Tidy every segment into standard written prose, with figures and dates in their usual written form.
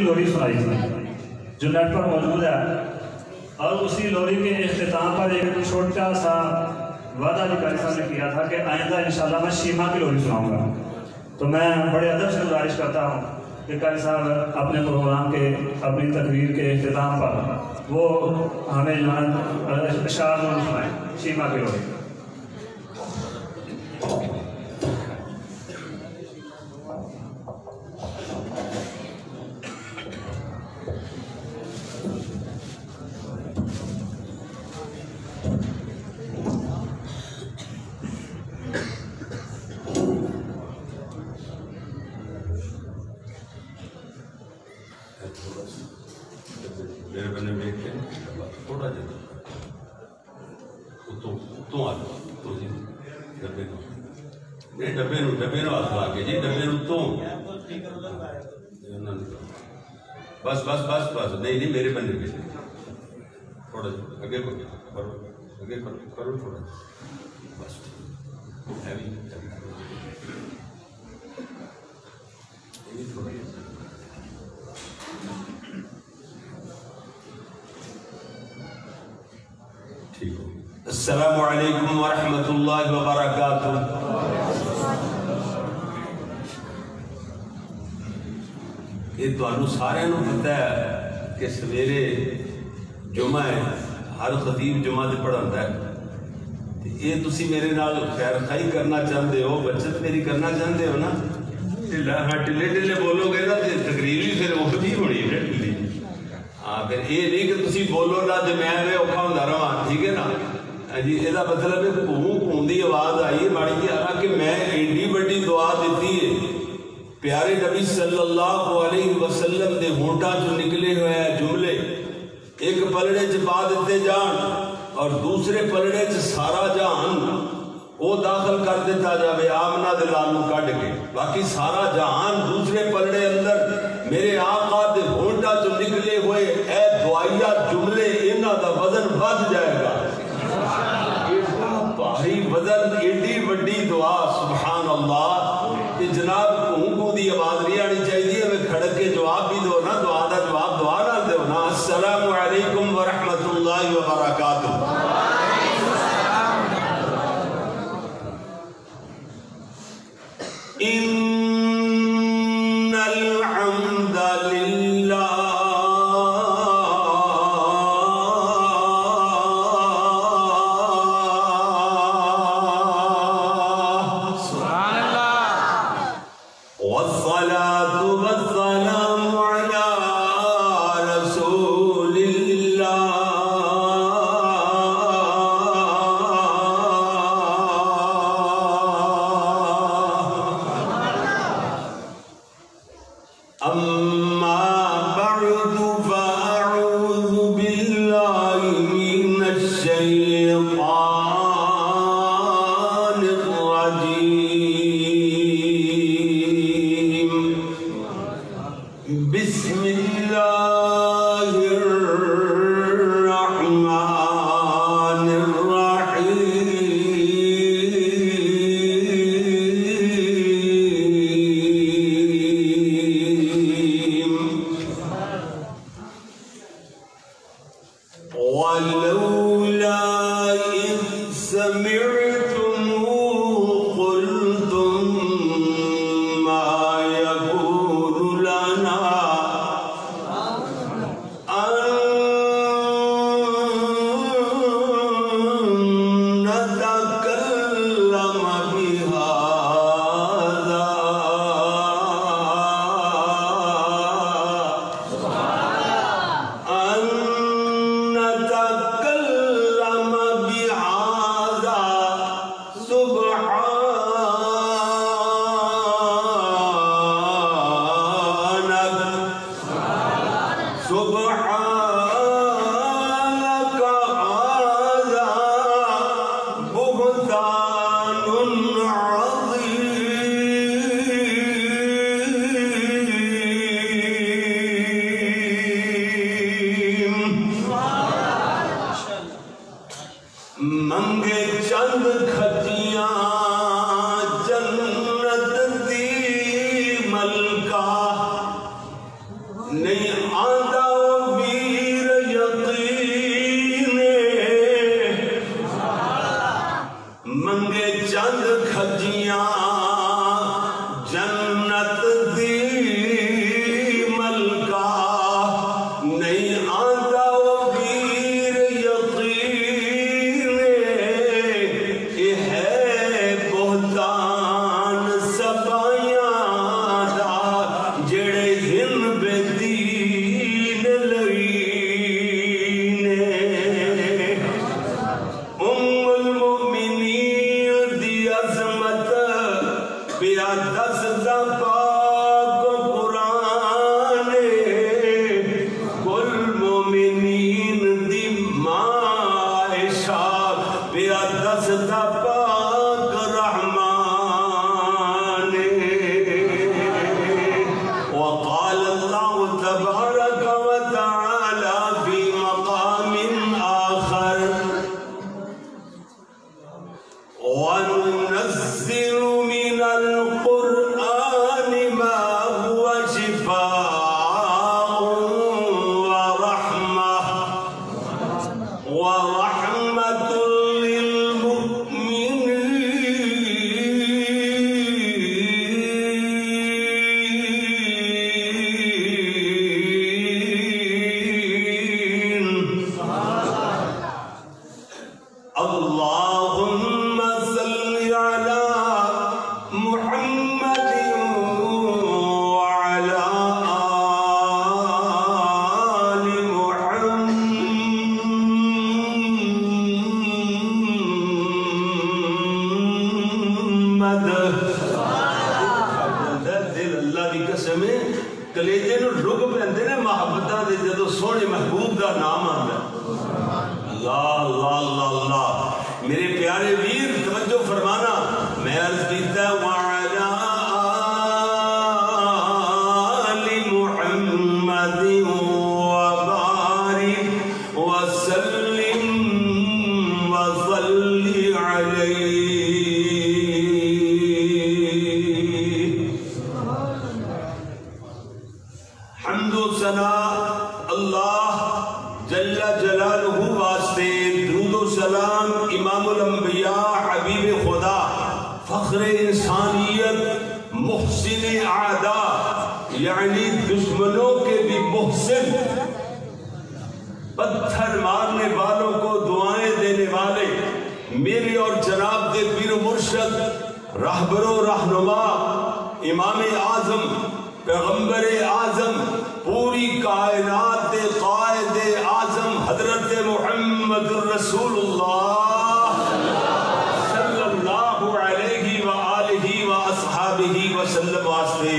لوری سنائی تھی جو نیٹ پر موجود ہے، اور اسی لوری کے اختتام پر ایک چھوٹا سا وعدہ بھی قاری صاحب نے کیا تھا کہ آئندہ انشاءاللہ میں شیما کی لوری سناؤں گا. تو میں بڑے ادب سے گزارش کرتا ہوں کہ قاری صاحب اپنے پروگرام کے اپنی تقریر کے اختتام پر وہ ہمیں جو ہے اشعار سنائیں شیما کی لوری. میرے بنے میں ایک تھوڑا جگہ تو آ جاؤ تو جی ڈبے کو نہیں ڈبے نو ہاتھ لا کے جی ڈبے نو تو بس بس بس بس نہیں میرے بنے میں تھوڑا جا اگے کرو اگے کرو تھوڑا بس تھوڑا السلام علیکم ورحمۃ اللہ وبرکاتہ. یہ تو سارے پتہ ہے کہ سویرے جمعہ ہے، ہر خطیب جمعہ سے پڑھاتا ہے. یہ تسی میرے نال خیر خائی کرنا چاہتے ہو، بچت میری کرنا چاہتے ہو نا. ہاں ٹلے ٹلے بولو گے نا تقریر بھی پھر وہی ہونی ہے ٹھلی. ہاں پھر یہ نہیں کہ تسی بولو نا تو میں اوکھا ہوتا رہا، ٹھیک ہے نا جی. یہ مطلب ہے پوں دی آواز آئی ہے ماڑی جی. حالانکہ میں ایڈی بڑی دعا دیتی ہے، پیارے نبی صلی اللہ علیہ وسلم دے ہونٹاں چ نکلے ہوئے جملے ایک پلڑے چ پا دیتے جان اور دوسرے پلڑے چ سارا جہان وہ داخل کر دیتا جاوے آمنہ دے لالو کٹ کے. باقی سارا جہان دوسرے پلڑے اندر میرے آقا دے ہونٹاں چ نکلے ہوئے اے دعائیہ جملے انہاں دا وزن بڑھ جائے گا. بھاری وزن ایڈی بڑی دعا سبحان اللہ کہ جناب کو دی آواز نہیں آنی چاہیے. میں کھڑک کے جواب بھی دو نا، دعا دا جواب دعا نہ دو نا. السلام علیکم ورحمۃ اللہ وبرکاتہ. ان الحمد للہ منگے چند کھجیاں جنت دی ملکہ نے نہیں آندا ویر یقین منگے چند کھجیاں جنت دی ملکہ نہیں آندا ویر یقین یہ ہے بہتان سبائیاں دا جڑے ہن بے دین لئینے المؤمنین دی عظمت پیا دسدا پاک قرآن کل مومنین دی معائشہ پیا دسدا پاک رحمان وقال اللہ تبارک وتعالی فی مقام آخر وَنُنَزِّلُ مِنَ الْقُرْآنِ مَا هُوَ شِفَاءٌ وَرَحْمَةٌ لِلْمُؤْمِنِينَ اللهم صل على محمد وعلى آل محمد دل اللہ دی قسم ہے کلیجے نو رک پیندے نے محبتاں دے جدوں سونے محبوب دا نام آندا اللہ اللہ اللہ اللہ میرے پیارے ویر توجہ فرمانا میں عرض کیتا وعلا آل محمد وبارک وسلم وصلی علیہ حمد و ثنا اللہ جل جلالہ واسطے درود و سلام امام الانبیاء حبیب خدا فخر انسانیت محسن اعداء یعنی دشمنوں کے بھی محسن پتھر مارنے والوں کو دعائیں دینے والے میرے اور جناب دے پیر و مرشد رہبر و رہنما امام اعظم پیغمبر اعظم پوری کائنات دے قائد اعظم حضرت محمد الرسول اللہ صلی اللہ علیہ وآلہ وآصحابہ وسلم واسطے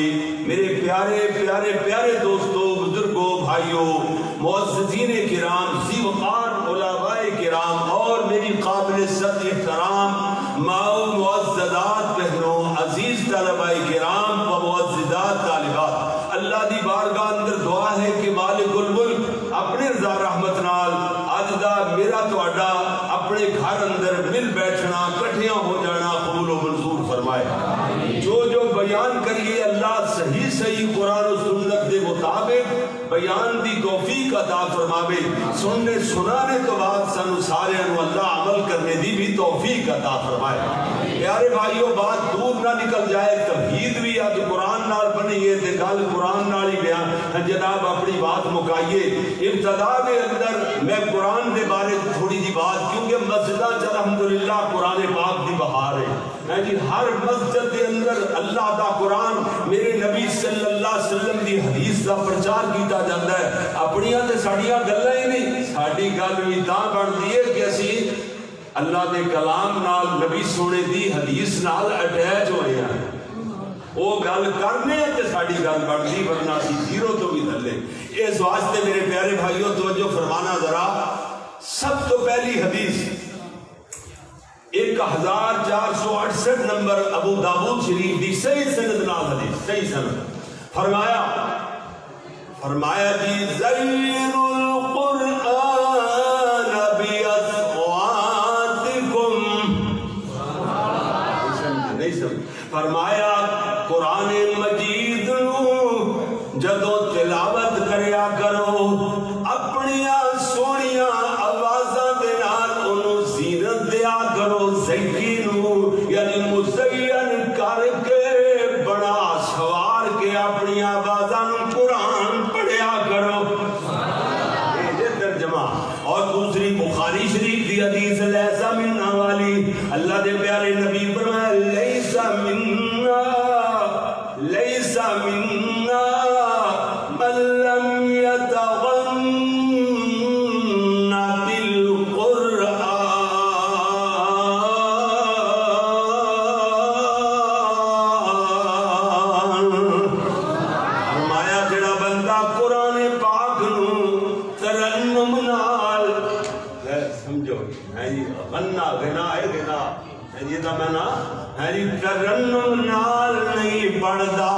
میرے پیارے پیارے پیارے دوستوں بزرگوں بھائیوں معززین کرام ذی وقار علماء کرام اور میری قابل صد احترام ماؤں معززات بہنوں عزیز طلباء کرام و معززات طالبات اللہ دی بارگاہ اندر دعا ہے کہ مالک الملک اپنے رضا رحمت نال اج دا میرا تہاڈا اپنے گھر اندر مل بیٹھنا کٹھیاں ہو جانا قبول و منظور فرمائے جو بیان کریے اللہ صحیح صحیح قرآن و سنت دے مطابق بیان دی توفیق عطا فرماوے سننے سنانے تو بعد سانو سارے انو اللہ عمل کرنے دی بھی توفیق عطا فرمائے پیارے بھائیوں بات دور نہ نکل جائے توحید بھی آج قرآن نال بنی ہے تے گل قرآن نال ہی بیان جناب اپنی بات مکائیے ابتدا کے اندر میں قرآن دے بارے تھوڑی دی بات کیونکہ مسجدہ الحمدللہ قرآن پاک دی بہار ہے جی ہر مسجد دے اندر اللہ دا قرآن میرے نبی صلی اللہ علیہ وسلم دی حدیث دا پرچار کیتا جاتا ہے اپنیاں تے ساڑیاں گلیں ہی نہیں ساڑی گل بھی تاں بڑھتی ہے کہ اسی اللہ دے کلام نال نبی سونے دی حدیث نال اٹیچ ہوئے ہیں وہ گل کرنے تے ساڑی گل بڑھتی ورنہ سی زیرو تو بھی دلے اس واسطے میرے پیارے بھائیوں توجہ فرمانا ذرا سب تو پہلی حدیث 1468 نمبر ابو داود شریف دی صحیح سند نال حدیث صحیح سند فرمایا جی زین القرآن بیاصواتکم فرمایا قرآن مجید جدو تلاوت کرے پڑھیا کرو اپنی سونیاں آوازاں دے نال انہوں زینت دیا کرو زینو یعنی مزین کر کے بڑا سوار کے اپنی آوازاں قرآن پڑھیا کرو یہ ترجمہ اور دوسری بخاری شریف کی حدیث لیسا مننا والی اللہ دے پیارے نبی فرمائے لیسا مننا من لم يتغن بالقرآن فرمایا جڑا بندہ قرآن پاک نو ترنم نال سمجھو غنا غنا ہے غنا یہ دا میں نا ترنم نال نہیں پڑھدا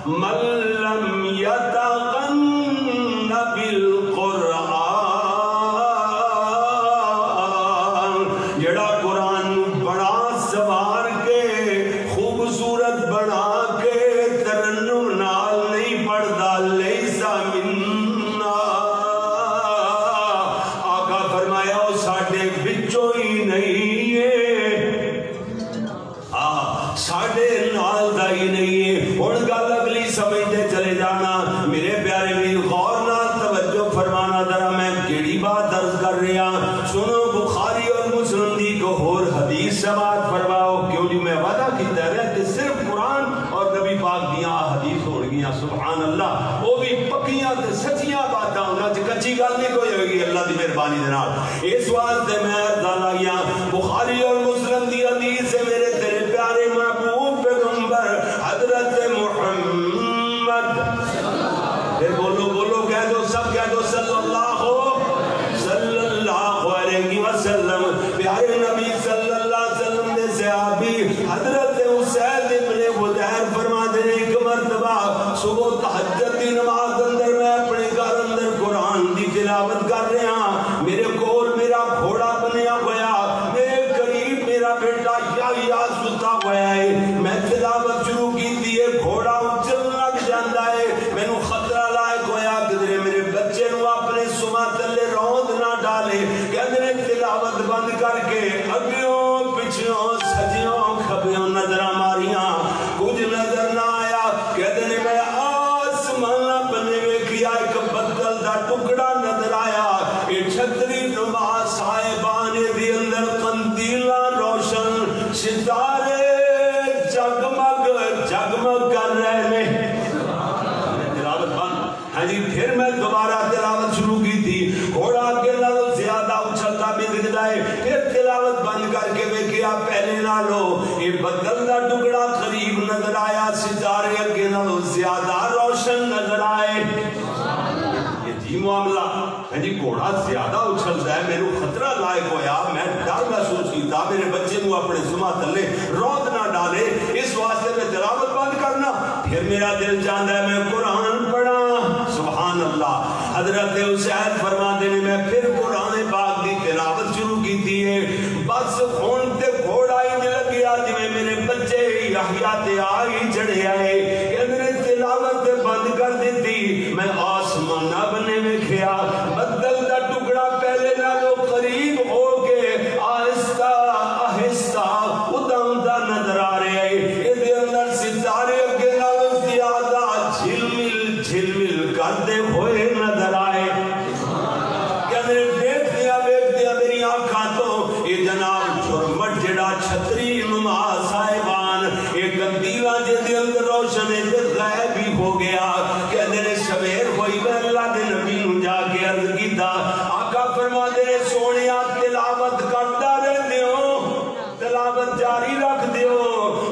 من لم یتغن بالقرآن جڑا قرآن بڑا سوار کے خوبصورت بنا کے ترنم نال نہیں پڑھدا لیسا منا آقا فرمایا وہ ساڈے وچوں ہی نہیں ہے ساڑھے نال دا ہی نہیں ہے اور گل اگلی سمجھتے چلے جانا میرے پیارے بھی غور نال توجہ فرمانا ذرا میں کیڑی بات عرض کر رہا سنو بخاری اور مسلم دی کو اور حدیث سماعت فرماؤ کیوں جی میں وعدہ کیتا ہے کہ صرف قرآن اور نبی پاک دیاں حدیث ہو گیا سبحان اللہ وہ بھی پکیاں تے سچیاں باتاں ہونا چ کچی گل نہیں کوئی ہوگی اللہ دی مہربانی دے نال اس واسطے میں دالا گیا بخاری اور مسلم دی حدیث سے میرے تیرے پیارے محبوب پیغمبر حضرت محمد پھر بولو بولو کہہ دو سب کہہ دو صلی اللہ علیہ وسلم پیارے نبی صلی اللہ علیہ وسلم نے صحابی حضرت حسین ابن حضیر فرما دے ایک مرتبہ صبح تہجد دی نماز اندر میں اپنے گھر اندر قرآن دی تلاوت کر رہا میرے کول میرا گھوڑا بنیا ہوا میرے قریب میرا بیٹا یا ستا ہوا ہے میں تلاوت شروع کی دیئے گھوڑا اچھل لگ جاندہ ہے میں نو خطرہ لائق ہویا کدرے میرے بچے نو اپنے سما تلے روند نہ ڈالے کہنے تلاوت بند کر کے اگیوں پچھوں سجیوں کھبیوں نظر ماریاں کچھ نظر نہ آیا کہنے میں آسمان بنے میں کیا ایک بدل دا ٹکڑا نظر آیا یہ چھتری نما صاحبان دی اندر قندیلہ روشن ستارے جگمگ جگمگ کر رہے ہیں تلاوت بند ہاں جی پھر میں دوبارہ تلاوت شروع کی تھی گھوڑا آگے نالو زیادہ اچھلتا بھی دکھتا ہے پھر تلاوت بند کر کے میں کیا پہلے نالو یہ بدل دا ٹکڑا قریب نظر آیا ستارے آگے نالو زیادہ روشن نظر آئے یہ جی معاملہ ہے جی گھوڑا زیادہ اچھلتا ہے میرے خطرہ لائق ہویا میں ڈر محسوس کیتا میرے بچے نو اپنے سما تلے روند نہ ڈالے اس واسطے میں تلاوت بند کرنا پھر میرا دل چاہتا ہے میں قرآن پڑھا سبحان اللہ حضرت حسین فرماتے نے میں پھر قرآن پاک دی تلاوت شروع کی تھی بس خون تے گھوڑا ہی لگ گیا جی میں میرے بچے یحییٰ تے آئی چڑھے آئے کہ میرے تلاوت بند کر دیتی میں آسمان نہ بنے میں کھیا بدل دا ٹکڑا پہلے نالو قریب ہو کے آہستہ آہستہ ادھمتا نظر آ رہے ہیں یہ دے اندر ستارے اگے نالو زیادہ جھلمل جھلمل کرتے ہوئے نظر آئے کیا میرے دیکھ دیا میری آنکھاں تو یہ جناب جھرمٹ جڑا چھتری نما صاحبان ایک گندیلہ جدی اندر روشن غائب بھی ہو گیا کہ میرے شبیر ہوئی میں اللہ دے نبی نو جا کے عرض کیتا آقا فرما دے سونیا تلاوت کرتا رہ دیو تلاوت جاری رکھ دیو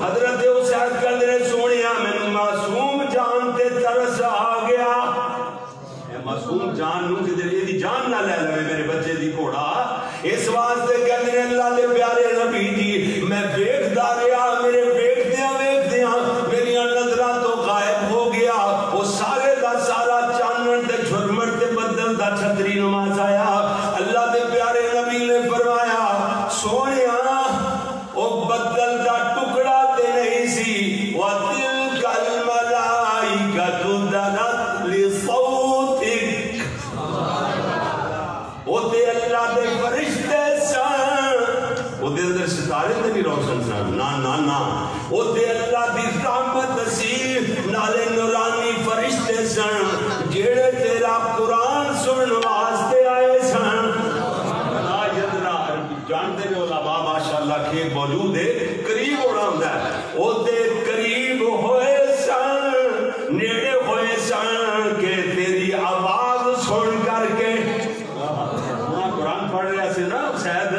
حضرت حسین کہہ دے سونیا میں معصوم جان تے ترس آ گیا معصوم جان نو کہ دے دی جان نہ لے لے میرے بچے دی گھوڑا اس واسطے کہہ دے اللہ دے پیارے نبی جی میں ویکھدا رہیا میرے ویکھدیاں میری نظراں تو غائب ہو گیا وہ سارے دا سارا چانن تے جھرمٹ تے بدل دا چھتری نماز آیا اللہ دے پیارے نبی نے فرمایا سونیا او بدل دا ٹکڑا تے نہیں سی وَتِلْكَ الْمَلَائِكَةُ دَنَتْ لِصَوْتِ جیڑے تیرا قرآن سنن واسطے آئے سن جانتے ہیں علماء ماشاءاللہ کہ موجود ہے قریب ہونا ہوتا ہے وہ تے قریب ہوئے سن نیڑے ہوئے سن کہ تیری آواز سن کر کے قرآن پڑھ رہا سے نا شاید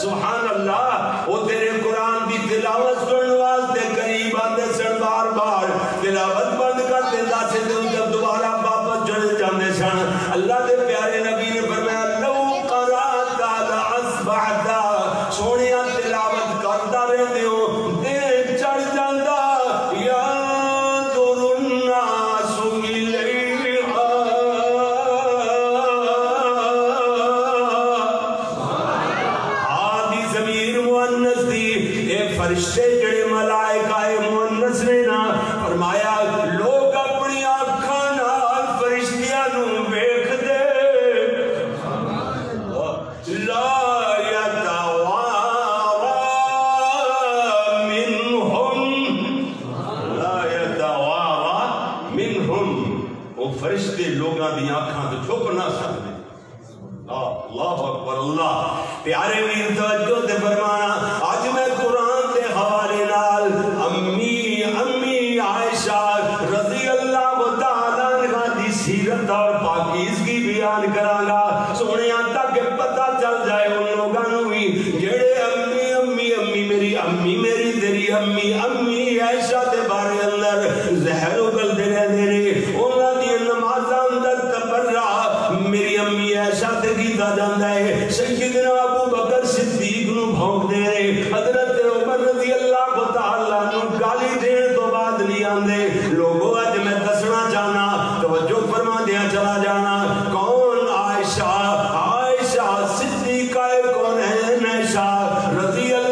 سبحان اللہ وہ تیرے قرآن دی تلاوت سنن واسطے قریب آتے سن بار بار تلاوت بند کر دیتا سے جب دوبارہ واپس چڑھ جاندے سن اللہ دے پیارے نبی نے فرمایا لو قرأت لأصبحت سونیا تلاوت کرتا رہتے ہو دل چڑھ جاندہ ينظر الناس إليها آدھی ضمیر مؤنث دی اے فرشتے جڑے ملائکہ مؤنث نے نا فرمایا لوگ اپنی آنکھاں نال فرشتیاں نو ویکھ دے لا فرشتے لوگاں دی آنکھاں تو چھپ نہ سکتے اللہ اکبر اللہ پیارے ویر توجہ تے فرمانا آج میں قرآن دے حوالے نال امی عائشہ رضی اللہ تعالیٰ عنہ دی سیرت اور پاکیزگی بیان کراں گا سونیاں تک پتہ چل جائے ان لوگاں نوں بھی جڑے امی میری تیری امی عائشہ دے بارے اندر زہر اگلدے رہندے نے انہاں دی نمازاں اندر تبرع میری امی عائشہ تے کیتا جاندا ہے سیدنا ابو بکر صدیق نو بھونک دے رہے حضرت عمر رضی اللہ تعالی عنہ گالی دین تو بعد نہیں آندے لوگوں اج میں دسنا چاہنا توجہ فرما دیا چلا جانا کون عائشہ صدیقہ کون ہے عائشہ رضی اللہ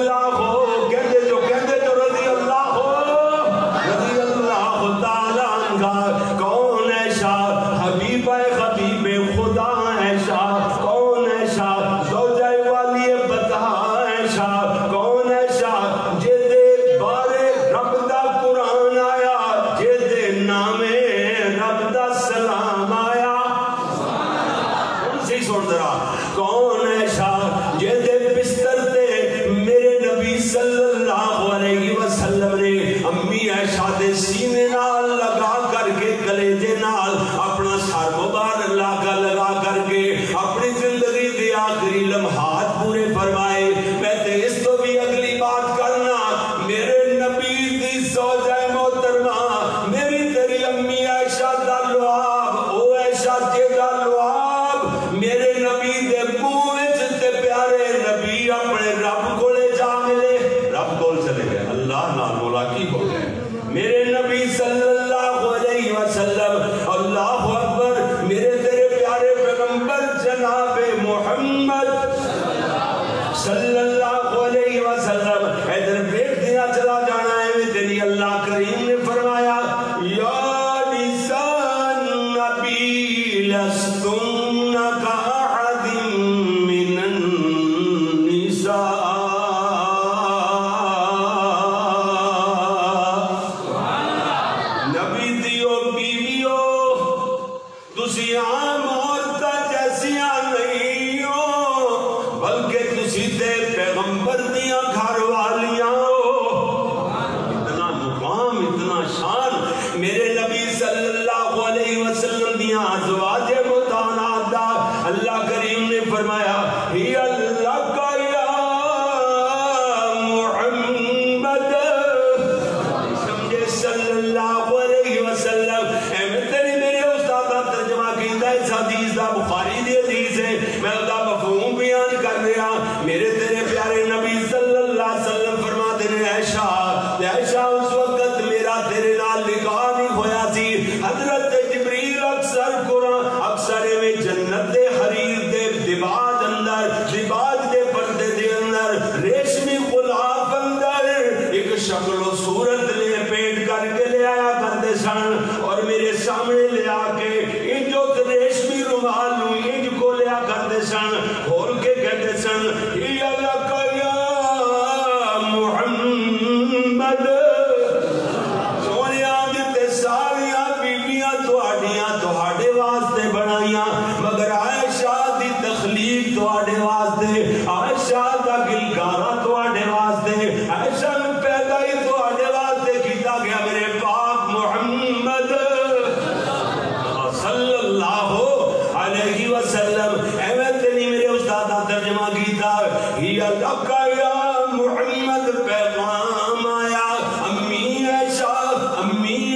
لکا یا محمد پیغام آیا امی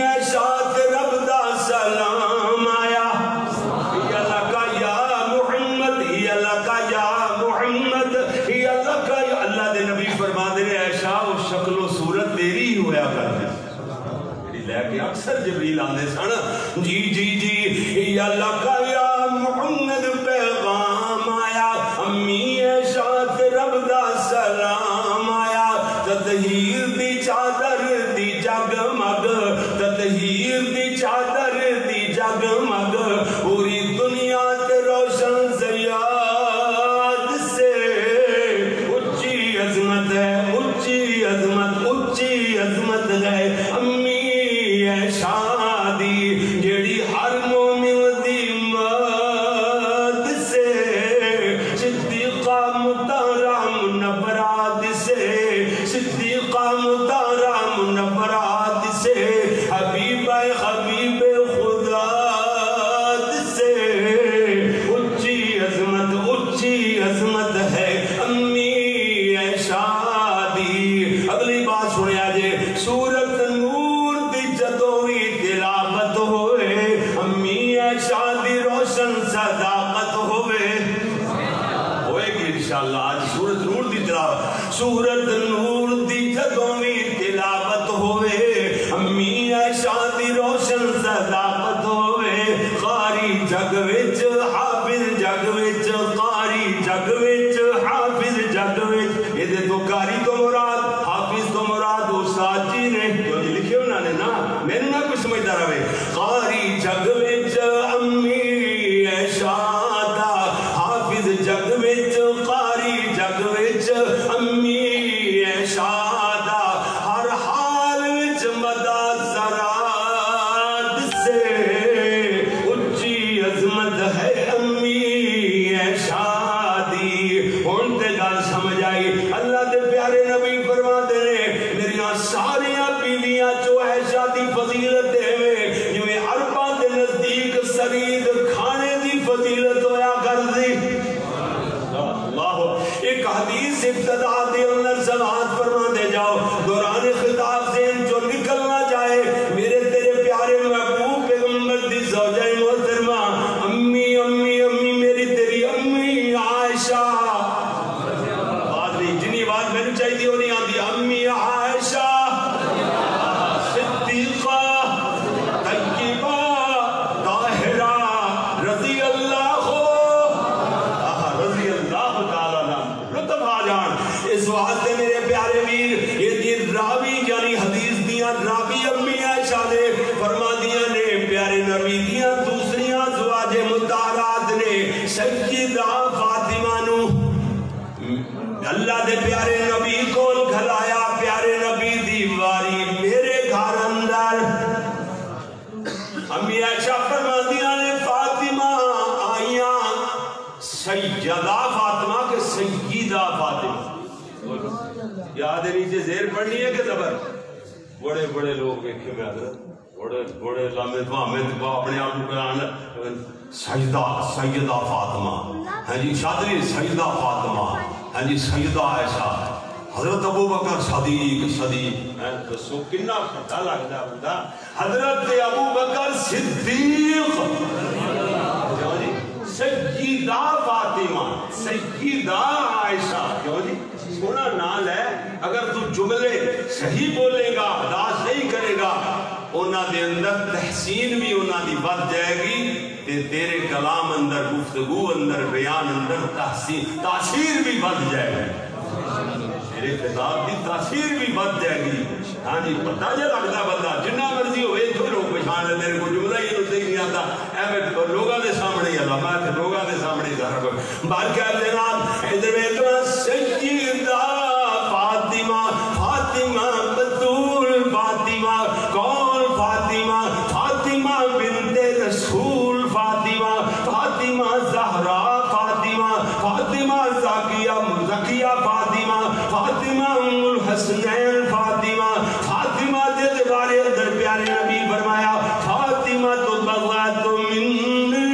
عائشہ تے رب دا سلام آیا یا لکا یا محمد یا لکا یا محمد یا لکا یا اللہ دے نبی فرما دے رہے عائشہ وہ شکل و صورت تیری ہی ہویا کرتے لے کے اکثر جبریل آنے سن جی جی جی یا لکا یا محمد پیغام آیا امی عائشہ تے رب دا سلام آیا تطہیر دی چادر دی جگمگ تطہیر دی چادر دی جگمگ پوری دنیا تے روشن زیاد سے اچھی عظمت ہے اچھی عظمت ہے امی شادی جیڑی ہر مومن دی مد سے صدیقہ مطہرہ منورات سے صدیقہ مطہرہ منورات سے حبیب خدا سے اچھی عظمت ہے امی شادی اگلی بات سنیا جے سورت شادی روشن صداقت ہوئے گی انشاءاللہ آج سورت نور دی تلاوت سورت نور دی جدوی تلاوت ہوئے امی شادی روشن صداقت ہوئے قاری جگ وچ حافظ جگ وچ قاری جگ وچ حافظ جگ وچ یہ دے تو قاری تو مراد حافظ تو مراد استاد جی نے جو لکھے انہوں نے نا میں نے نہ کچھ سمجھتا رہے قاری جگ وچ امی شادہ حافظ جگ وچ قاری جگ وچ امی شادہ ہر حال وچ مدہ زراد سے اچھی عظمت ہے امی شادی ہن تے گل سمجھ آئی اللہ دے پیارے نبی فرماتے ہیں میریاں ساریاں بیویاں جو عائشہ دی فضیلت ہے جویں عربہ دے نزدیک سرید کھانے دی فضیلت ہویا کر دی اللہ ایک حدیث ابتدا دے اندر سماعت فرما دے جاؤ دوران خطاب ذہن جو نکلنا جائے میرے تیرے پیارے محبوب پیغمبر دی زوجہ محترمہ امی امی امی میری تیری امی عائشہ بات نہیں جنی بات میں نے چاہی دی ہو نہیں آتی امی عائشہ صدیقہ طیبہ طاہرہ رضی اللہ لطف آ جان اس واسطے میرے پیارے ویر یہ راوی یعنی حدیث دیاں راوی امی عائشہ نے فرما دیاں نے پیارے نبی دیاں دوسریاں زواج مطہرات نے سیدہ فاطمہ نو اللہ دے پیارے نبی کو گھلایا پیارے نبی دی واری میرے گھر اندر امی عائشہ فرما دیاں نے فاطمہ آئیاں سیدہ فاطمہ کے سیدہ فاطمہ یاد ہے نیچے زیر پڑھنی ہے کہ زبر بڑے بڑے لوگ دیکھے میں حضرت بڑے لامے دعامت اپنے آپ کو قرآن سیدہ فاطمہ ہاں جی شادری سیدہ فاطمہ ہاں جی سیدہ عائشہ حضرت ابو بکر صدیق دسو کنا پتہ لگتا بندہ حضرت ابو بکر صدیق سیدہ فاطمہ سیدہ عائشہ کیوں جی سونا نال ہے اگر تو جملے صحیح بولے گا ادا صحیح کرے گا اونا دے اندر تحسین بھی اونا دی بڑھ جائے گی تیرے کلام اندر گفتگو اندر بیان اندر تاثیر بھی بڑھ جائے گی میرے خطاب کی تاثیر بھی بڑھ جائے گی ہاں جی پتہ جا لگتا بندہ جنہ مرضی ہوئے جو لوگ پہچان میرے کو جملہ ہی صحیح نہیں آتا اے لوگاں دے سامنے علامات لوگاں دے سامنے ظاہر کر بارکہ جناب ادھر اتنا سیدہ فاطمہ بطول فاطمہ کون فاطمہ بنت رسول فاطمہ زہرا فاطمہ زکیہ فاطمہ ام الحسنین فاطمہ جس بارے اندر پیارے نبی فرمایا فاطمہ تو بغات منی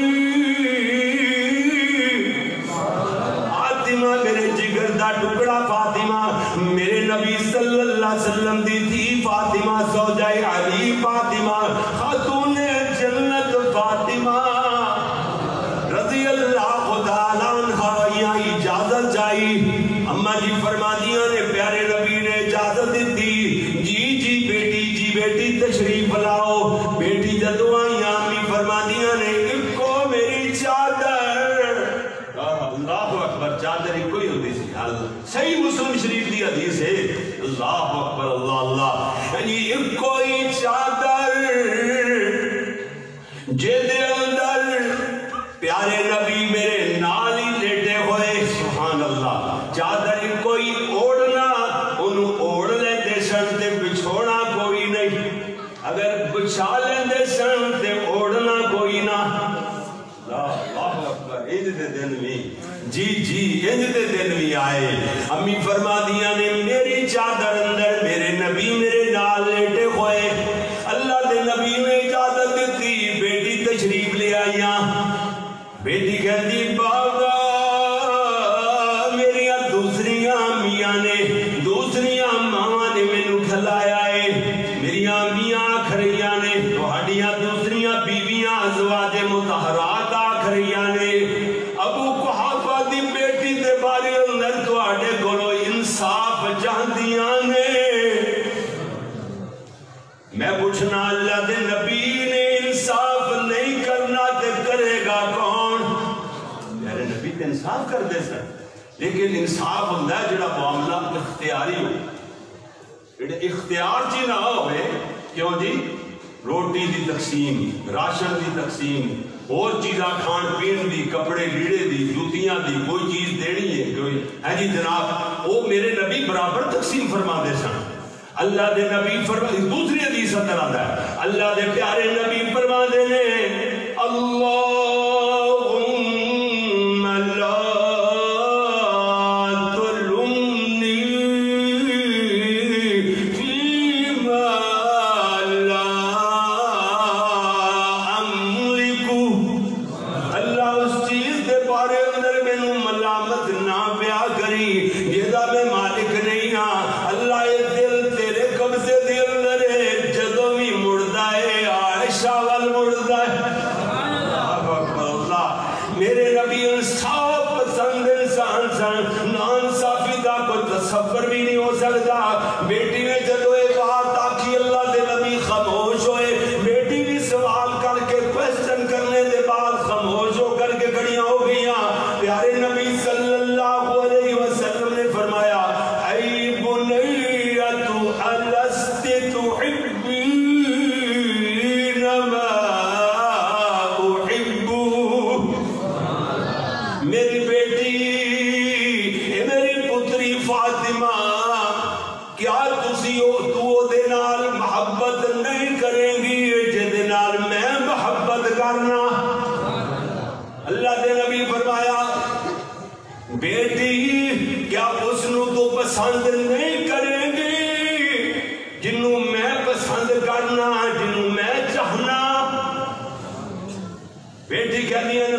فاطمہ حدیث ہے اللہ اکبر اللہ اللہ یہ کوئی چادر جیدے اندر پیارے نبی میرے نال ہی لیٹے ہوئے سبحان اللہ چادر کوئی اوڑنا انہوں اوڑ لیندے سن تے بچھوڑا کوئی نہیں اگر بچھا لیندے سن تے اوڑنا کوئی نہ اللہ اکبر انج دے دن بھی جی جی انج دے دن بھی آئے امی فرما دیا نے میری چادر اندر میرے نبی میرے نال لیٹے ہوئے اللہ دے نبی نے اجازت دیتی بیٹی تشریف لے آئیاں بیٹی کہتی بابا میری دوسری امیاں نے دوسری ماواں نے مینوں کھلایا ہے میری امیاں آکھریاں نے تہاڈیاں دوسری بیویاں ازواج مطہرات آکھریاں نے ابو قحافہ دی بیٹی دے بارے اندر تہاڈے کولوں انصاف چاہندیاں نے میں پوچھنا اللہ دے نبی نے انصاف نہیں کرنا تے کرے گا کون میرے نبی تے انصاف کر دے سن لیکن انصاف ہوتا ہے جڑا معاملہ اختیاری ہو جڑے اختیار جی نہ ہوئے کیوں جی روٹی دی تقسیم راشن دی تقسیم اور چیزاں کھان پین دی کپڑے لیڑے دی جوتیاں دی کوئی چیز دینی ہے کوئی ہے جی جناب وہ میرے نبی برابر تقسیم فرما دے سن اللہ دے نبی فرما دوسری حدیث اندر آتا ہے اللہ دے پیارے نبی فرما دے نے اللہم لا تلمنی فیما لا املک اللہ اس چیز دے بارے اندر میں ملامت نہ پیا کری جیدہ میں مالک نہیں ہاں اللہ میرے نبی انصاف پسند انسان سن نانصافی دا کوئی تصور بھی نہیں ہو سکتا بیٹی نے جدو یہ بات آکھی اللہ دے نبی خاموش ہوئے بیٹی بھی سوال کر کے کوسچن کرنے دے بعد خاموش ہو کر کے کھڑیاں ہو گئیاں پیارے نبی صلی اللہ علیہ وسلم نے فرمایا اے بنیت الست تحبین ما میری بیٹی میری پتری فاطمہ کیا تسی تو دے نال محبت نہیں کریں گی جے نال میں محبت کرنا اللہ دے نبی فرمایا بیٹی کیا اس نو تو پسند نہیں کریں گی جنوں میں پسند کرنا جنوں میں چاہنا بیٹی کہتی ہے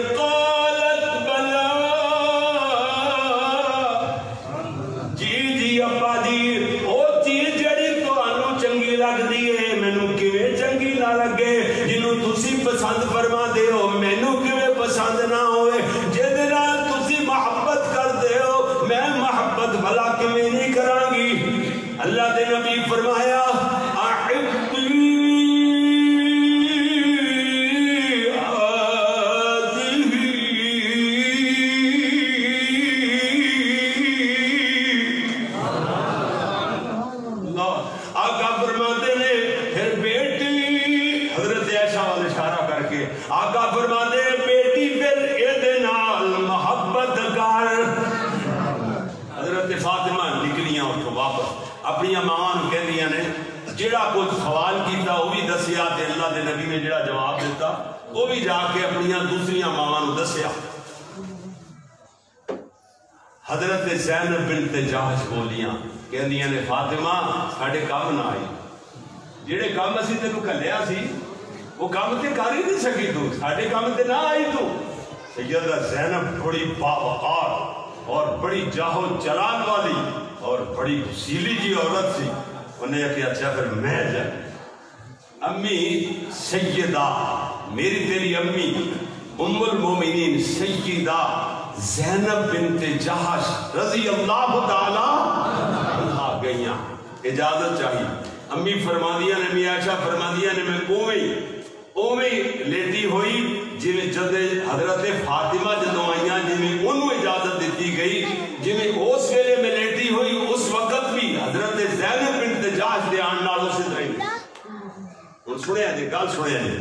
پسند فرما دے ہو مینوں کیویں پسند نہ ہوئے جے نال تسی محبت کر دے ہو میں محبت بھلا کیویں نہیں کراں گی اللہ دے نبی فرمایا آقا فرماتے نے پھر بیٹی حضرت عائشہ والے اشارہ کر کے آقا فرماتے ہیں بیٹی پھر اے نال محبت کر حضرت فاطمہ نکلیاں اتھوں واپس اپنی ماں کہندیاں نے جڑا کچھ سوال کیتا وہ بھی دسیا تے اللہ دے نبی نے جڑا جواب دیتا وہ بھی جا کے اپنی دوسری ماواں نو دسیا حضرت زینب بنت جہش بولیاں کہندیاں نے فاطمہ ساڈے کم نہ آئی جڑے کام اسی تینوں کھلیا سی وہ کام تے کر ہی نہیں سکی تو ساڈے کام تے نہ آئی تو سیدہ زینب بڑی باوقار اور بڑی جاہو چلان والی اور بڑی سیلی جی عورت سی انہیں کہا اچھا پھر میں جائے امی سیدہ میری تیری امی ام المومنین سیدہ زینب بنت جہش رضی اللہ تعالی عنہا گئیاں اجازت چاہیے امی فرمادیاں نے امی عائشہ فرمادیاں نے میں اوویں لیٹی ہوئی جویں جد حضرت فاطمہ جدوں آئیاں جویں انہوں اجازت دیتی گئی جویں اس ویلے میں لیٹی ہوئی اس وقت سنیا جی گل سنیا جی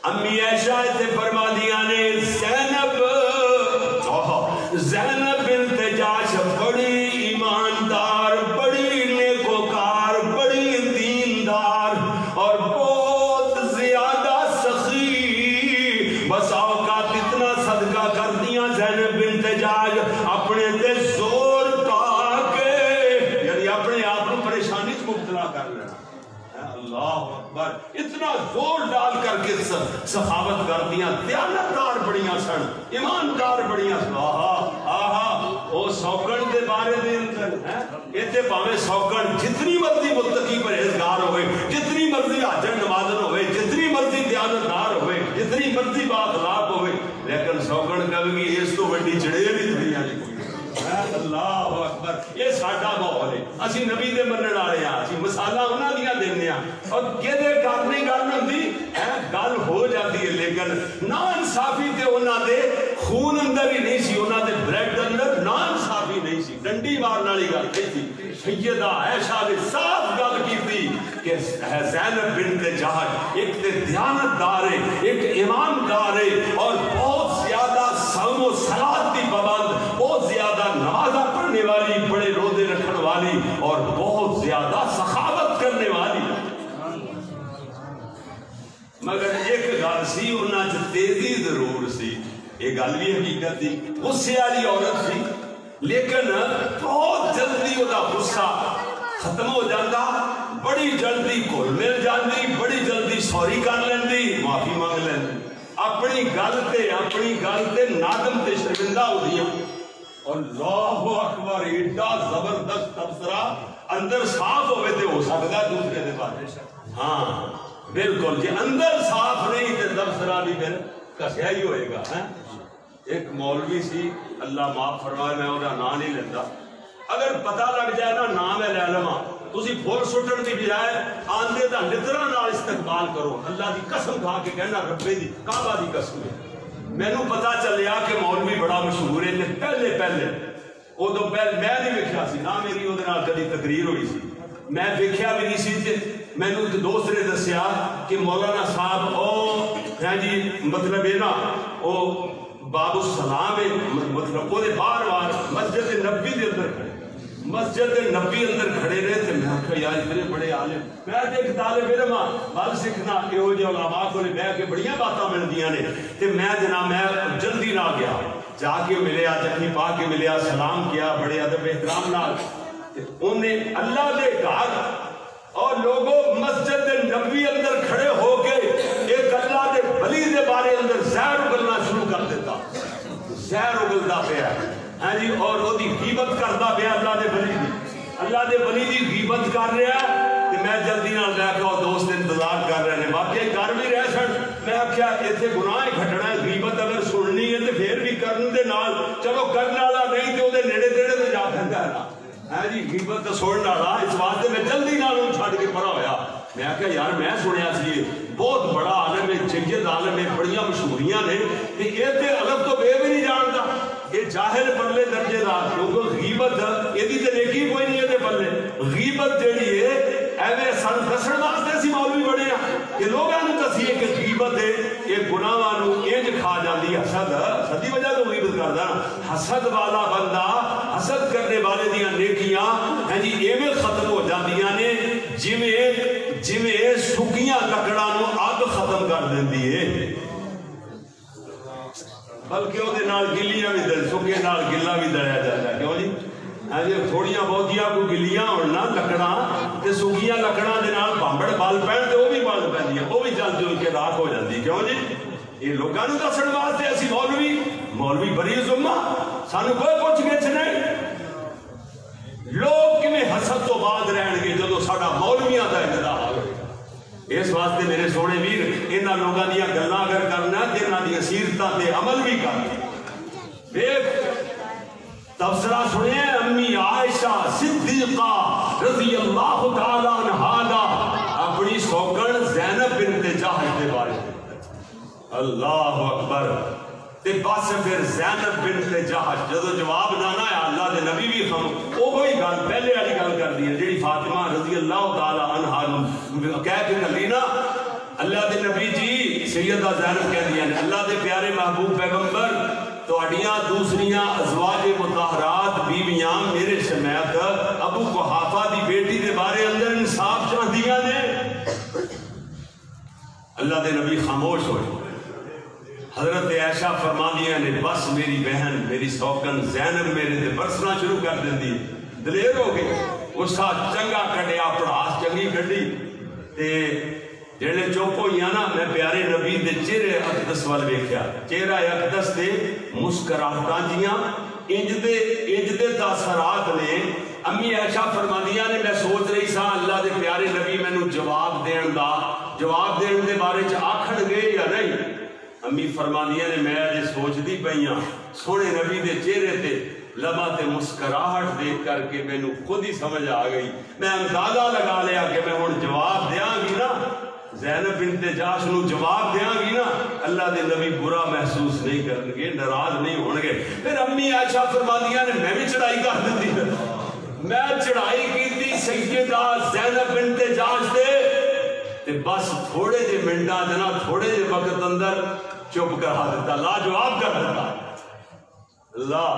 امی عائشہ تے فرما دیا نے زینب بنت جاش بڑی ایماندار بڑی نیکوکار بڑی دیندار اور بہت زیادہ سخی بس اوقات اتنا صدقہ کر دیا زینب بنت جاش اپنے تے زور پا کے یعنی اپنے آپ کو پریشانی سے مبتلا کر لینا اللہ اکبر اتنا زور ڈال کر کے سخاوت کر دیا دیانتدار بڑیاں سن ایماندار بڑیاں سن وہ سوکن کے بارے دے اندر یہ پاوے سوکن جتنی مرضی متقی پرہیزگار ہوئے جتنی مرضی حاجر نمازن ہوئے جتنی مرضی دیانتدار ہوئے جتنی مرضی بااخلاق ہوئے لیکن سوکن کبھی اس تو بڑی چڑیل ہی دنیا نہیں کوئی اللہ اکبر یہ ساڈا ماحول ہے اسی نبی دے منن والے ہاں اسی مثالاں انہاں دیاں دینے ہاں اور کدے کرنی گل ہوندی گل ہو جاتی ہے لیکن نا انصافی تے انہاں دے خون اندر ہی نہیں سی انہاں دے بلڈ اندر نا انصافی نہیں سی ڈنڈی مارن والی گل نہیں سی سیدہ عائشہ نے صاف گل کیتی کہ زینب بنت جہش ایک تے دیانتدار ہے ایک ایماندار ہے اور بہت زیادہ صوم و صلات دی پابند بہت زیادہ نمازہ پڑھنے والی بڑے روزے رکھنے والی اور بہت زیادہ سخاوت کرنے والی مگر ایک گل سی انہاں چ تیزی ضرور سی یہ گل بھی حقیقت تھی غصے والی عورت سی لیکن بہت جلدی وہ غصہ ختم ہو جاتا بڑی جلدی گھل مل جاتی بڑی جلدی سوری کر لیندی معافی مانگ لیندی اپنی گل تے نادم تے شرمندہ ہو دیا اللہ اکبر ایڈا زبردست تبصرہ اندر صاف ہوئے تے ہو سکتا دوسرے دے بارے ہاں بالکل جی اندر صاف نہیں تے تبصرہ بھی پھر کسیا ہی ہوئے گا ایک مولوی سی اللہ معاف فرمائے میں وہ نام نہیں لیتا اگر پتہ لگ جائے نا نام ہے لے لما تسی پھول سٹن دی بجائے آندے دا نترا نال استقبال کرو اللہ دی قسم کھا کے کہنا ربے دی کعبہ دی قسم ہے میں نو پتا چلیا کہ مولوی بڑا مشہور ہے پہلے وہ تو میں نہیں ویکھیا سی نہ میری وہ کدی تقریر ہوئی سی میں ویکھیا بھی نہیں سی تے میں نو ایک دوست نے دسیا کہ مولانا صاحب او ہے جی مطلب ہے نا او باب السلام ہے مطلب وہ بار مسجد نبی دے اندر کھڑے مسجد نبی اندر کھڑے رہے تھے میں آخیا یار اتنے بڑے عالم میں ایک طالب علم بل سیکھنا یہو جہے علماء کو بہ کے بڑی باتاں ملدیاں نے تے میں جناب میں جلدی نہ گیا جا کے ملیا جفی پا کے ملیا سلام کیا بڑے ادب احترام نال انہیں اللہ دے گھر اور لوگوں مسجد نبی اندر کھڑے ہو کے ایک اللہ دے ولی دے بارے اندر زہر اگلنا شروع کر دیتا زہر اگلتا پیا ہاں جی اور وہ دی غیبت کرتا پیا اللہ دے ولی دی اللہ دے ولی دی غیبت کر رہا تے میں جلدی نال لے کے اور دوست انتظار کر رہے ہیں واقعی کر بھی رہے سن میں آخیا اتنے گناہ گھٹنا ہے غیبت اگر سننی ہے تو پھر بھی کرن دے نال چلو کرنے والا نہیں تو وہ نیڑے تیڑے تے جا پھردا ہے نا ہاں جی غیبت سنن والا اس واسطے میں جلدی نال چھڈ کے پرا ہویا میں آخیا یار میں سنیا سی بہت بڑا عالم ہے جنگت عالم ہے بڑیاں مشہوریاں نے تے یہ تے الگ تو بے بھی نہیں جانتا یہ جاہل پرلے درجے دار کیونکہ غیبت یہ تے نیکی کوئی نہیں ہے پرلے غیبت جیڑی ہے ایویں سن دسن واسطے سی مولوی بڑے ہیں کہ لوگاں نوں دسیے کہ غیبت ہے یہ گناہاں نوں انج کھا جاندی ہے حسد دی وجہ تو غیبت کردا حسد والا بندہ حسد کرنے والے دیاں نیکیاں ہیں جی ایویں ختم ہو جاندیاں نے جویں سکیاں لکڑاں نوں اگ ختم کر دیندی ہے بلکہ وہ گلیاں بھی دل سکے نال گلا بھی دلیا جاتا ہے کیوں جی جی تھوڑیاں بہتیاں کوئی گلیاں ہونا لکڑاں تے سکیاں لکڑاں دے نال بامبڑ بال پہن تے وہ بھی بال پہنی وہ بھی جل جل کے راکھ ہو جاتی کیوں جی یہ لوگوں کو دسن واسطے اسی مولوی بری ذمہ سانو کوئی پوچھ گچھ نہیں لوگ کیویں حسد تو بعد رہن گے جدوں ساڈا مولویاں دا انتظار ہوئے اس واسطے میرے سونے ویر انہاں لوگاں دیاں گلاں اگر کرنا تے انہاں دی سیرتاں تے عمل بھی کر دیکھ تبصرہ سنے امی عائشہ صدیقہ رضی اللہ تعالی عنہا دا اپنی سوکن زینب بنت جہش دے بارے اللہ اکبر تے بس پھر زینب بنت جہش جدو جواب نہ آیا اللہ دے نبی بھی وہی گل پہلے والی گل کر دی جیڑی فاطمہ رضی اللہ تعالی عنہا نو کہہ کے کلی نا اللہ دے نبی جی سیدہ زینب کہہ دیا نے اللہ دے پیارے محبوب پیغمبر توڑیاں دوسریاں ازواج مطہرات بیویاں میرے سمیت ابو قحافہ دی بیٹی دے بارے اندر انصاف چاہدیاں نے. اللہ دے نبی خاموش ہوئے. حضرت عائشہ فرماندیاں نے بس میری بہن میری سوکن زینب میرے دے برسنا شروع کر دیندی دلیر ہو گئی. اس کا چنگا کٹیا پڑھاس چنگی کٹی تے جڑے چپ ہوئی نا میں پیارے نبی دے چہرے اقدس وال ویکھیا. چہرہ اقدس تے مسکراہٹاں جیاں انج دے تاثرات نے. امی عائشہ فرماندیاں نے میں سوچ رہی سا اللہ دے پیارے نبی مینوں جواب دین دے بارے چ آکھن گے یا نہیں. امی فرماندیاں نے میں اجے سوچدی پئی ہاں سونے نبی دے چہرے تے لباں تے مسکراہٹ دیکھ کر کے مینوں خود ہی سمجھ آ گئی. میں اندازہ لگا لیا کہ میں ہن جواب دیاں گی نا زینب بنت جاش نو جواب دیاں گی نا اللہ دے نبی برا محسوس نہیں کرن گے ناراض نہیں ہون گے. پھر امی عائشہ فرماندیاں نے میں بھی چڑھائی کر دتی. میں چڑھائی کیتی سیدہ زینب بنت جاش تے بس تھوڑے جے منٹاں جنا تھوڑے جے وقت اندر چپ کرا دیتا لاجواب کر دیتا. اللہ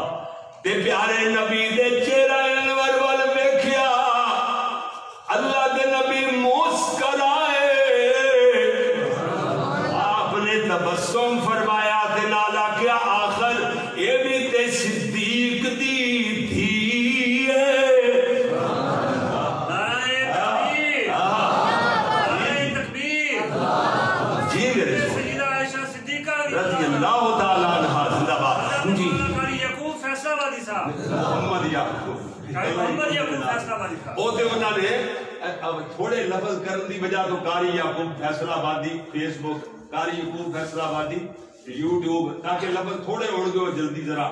تے پیارے نبی دے چہرہ انور وال ویکھیا اللہ دے نبی مسکرائے آپ نے تبسم فرمایا تے نالا کیا آخر اے بھی تے صدیق دی تھی ہے. جی میرے سیدہ عائشہ صدیقہ رضی اللہ تعالیٰ عنہ زندہ باد. جی فیصلہ بادی صاحب محمد یعقوب فیصلہ بادی صاحب وہ تے انہوں نے تھوڑے لفظ کرن دی وجہ تو قاری یعقوب فیصلہ آبادی فیس بک قاری یعقوب فیصلہ آبادی یوٹیوب تاکہ لفظ تھوڑے ہون گے جلدی ذرا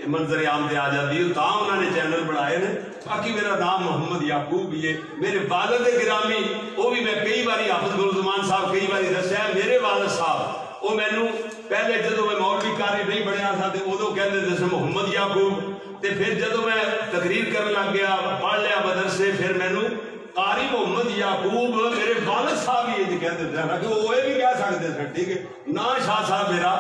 منظر عام دے آ جاتی ہے. تاں انہوں نے چینل بنائے نے. باقی میرا نام محمد یعقوب بھی ہے. میرے والد گرامی وہ بھی میں کئی باری حافظ گلزمان صاحب کئی باری دسیا ہے میرے والد صاحب وہ مینوں پہلے جدو میں مولوی قاری نہیں بنیا تھا تے ادو کہندے جیسے محمد یعقوب تے پھر جدو میں تقریر کرن لگ گیا پڑھ لیا مدرسے پھر مینوں قاری محمد یعقوب میرے والد صاحب ہی یہ کہندے تھے کہ وہ بھی کہہ سکتے تھے. ٹھیک ہے نا شاہ صاحب میرا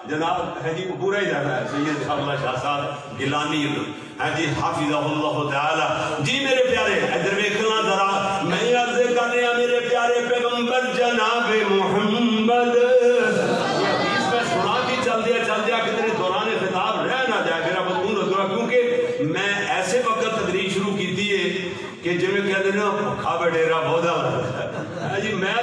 جناب ہے جی پورا ہی رہنا ہے سید اللہ شاہ صاحب گیلانی ہے جی حافظہ اللہ تعالی. جی میرے پیارے ادھر ویکھنا ذرا میں عرض کر رہا میرے پیارے پیغمبر جناب محمد چل دیا کتنے دوران خطاب رہ نہ جائے میرا مضمون ادھورا کیونکہ میں ایسے وقت تقریر شروع کی تھی کہ جی میں کہتے نا پکھا بیٹھےرا بہت جی میں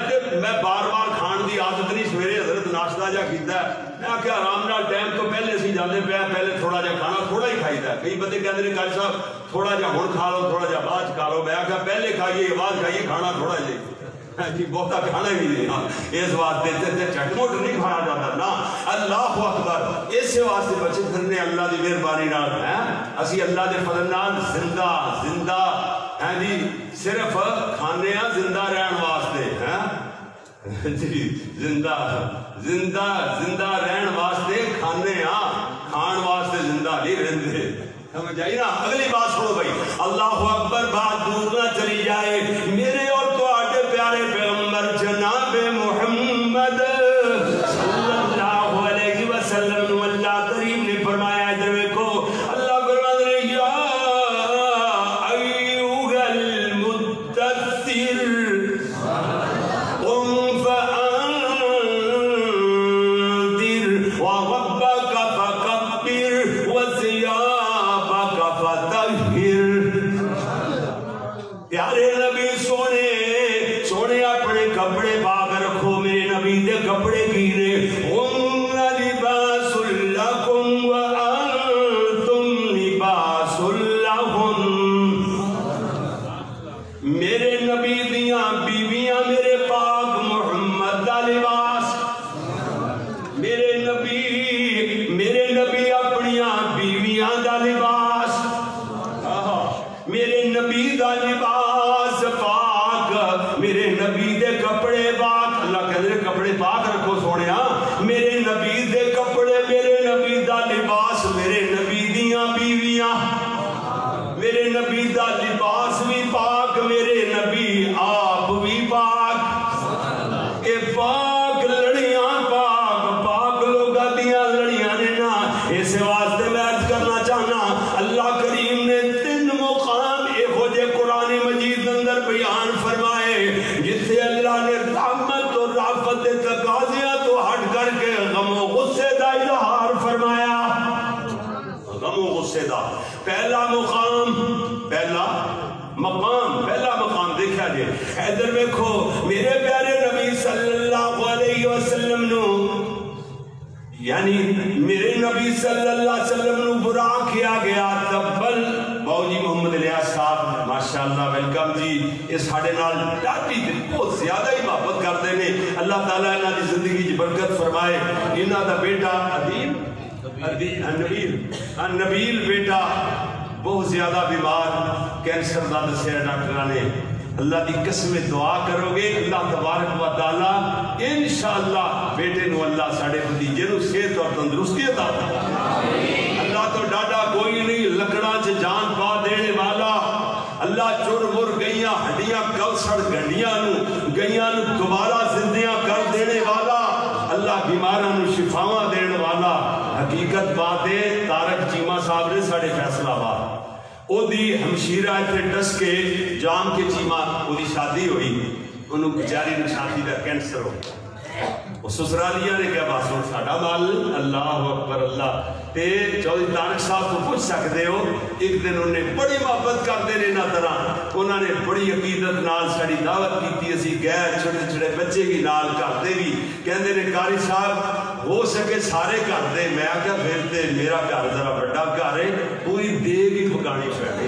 بار بار کھان دی عادت نہیں سویرے حضرت ناشتہ جا کیتا ہے میں آخیا آرام نال ٹائم تو پہلے سی جانے پیا پہلے تھوڑا جا کھانا تھوڑا ہی کھائیتا ہے. کئی بندے کہتے ہیں کل صاحب تھوڑا جا ہن کھا لو تھوڑا جا بعد کھا لو. میں آخیا پہلے کھائیے بعد کھائیے کھانا تھوڑا جا جی بہتا کھانا ہی نہیں اس واسطے چٹ موٹ نہیں کھانا جاتا نا. اللہ اکبر اس واسطے بچے پھرنے اللہ دی مہربانی نال ہیں اسی اللہ دے فضل نال زندہ ہیں جی صرف کھانے ہاں زندہ رہن واسطے ہیں جی زندہ رہن واسطے کھانے ہاں کھان واسطے زندہ نہیں رہندے. سمجھ آئی نا. اگلی بات سنو بھائی اللہ اکبر بات دور نہ چلی جائے میرے اور تواڈے پیارے پیغمبر جناب محمد صلی اللہ علیہ وسلم اللہ کریم نے فرمایا ادھر دیکھو اللہ فرماتے ہیں یا ایھا المدثر قم فانذر وربک فکبر وثیابک فطہر. پیارے نبی اسے واسطے میں عرض کرنا چاہنا اللہ کریم نے 3 مقام ایہو جے قرآن مجید اندر بیان فرمائے جسے اللہ نے رحمت اور رافت تقاضیاں تو ہٹ کر کے غم و غصے دا اظہار فرمایا. غم و غصے دا پہلا مقام دیکھا جائے. ادھر دیکھو میرے پیارے نبی صلی اللہ علیہ وسلم نو یعنی میرے نبی صلی اللہ علیہ وسلم نو برا کیا گیا. تبل باؤ جی محمد الیاس صاحب ماشاءاللہ ویلکم جی. یہ ساڑھے نال ڈاٹی بہت زیادہ ہی محبت کرتے ہیں. اللہ تعالیٰ انہاں دی زندگی برکت فرمائے. انہاں دا بیٹا نبیل بیٹا بہت زیادہ بیمار کینسر دا دسیا ڈاکٹراں نے. اللہ دی قسم دعا کرو گے اللہ تبارک و تعالی انشاءاللہ بیٹے نو اللہ ساڑے بھتیجے نو صحت اور تندرستی عطا فرمائے. اللہ تو ڈاڈا کوئی نہیں لکڑاں چ جان پا دینے والا. اللہ چور مر گئیاں ہڈیاں کلسڑ گنڈیاں نو دوبارہ زندیاں کر دینے والا. اللہ بیماراں نو شفاواں دین والا. حقیقت بات ہے تارک چیمہ صاحب نے ساڑے فیصلہ آباد او دی ہمشیرہ اتنے ڈس کے جام کے چیمہ او دی شادی ہوئی. انہوں بیچاری نے شادی کا کینسر ہو وہ سسرالیہ نے کیا بات ہو ساڑا مال. اللہ اکبر اللہ. تے چودھری تارک صاحب کو پوچھ سکتے ہو ایک دن انہوں نے بڑی محبت کرتے رہے نہ طرح انہوں نے بڑی عقیدت نال ساڑی دعوت کی تھی. اسی گئے چھوٹے چھوٹے بچے بھی نال کرتے بھی کہندے نے قاری صاحب ہو سکے سارے گھر دے. میں کیا پھر تے میرا گھر ذرا بڑا گھر ہے پوری دیگ ہی پکانی پڑے.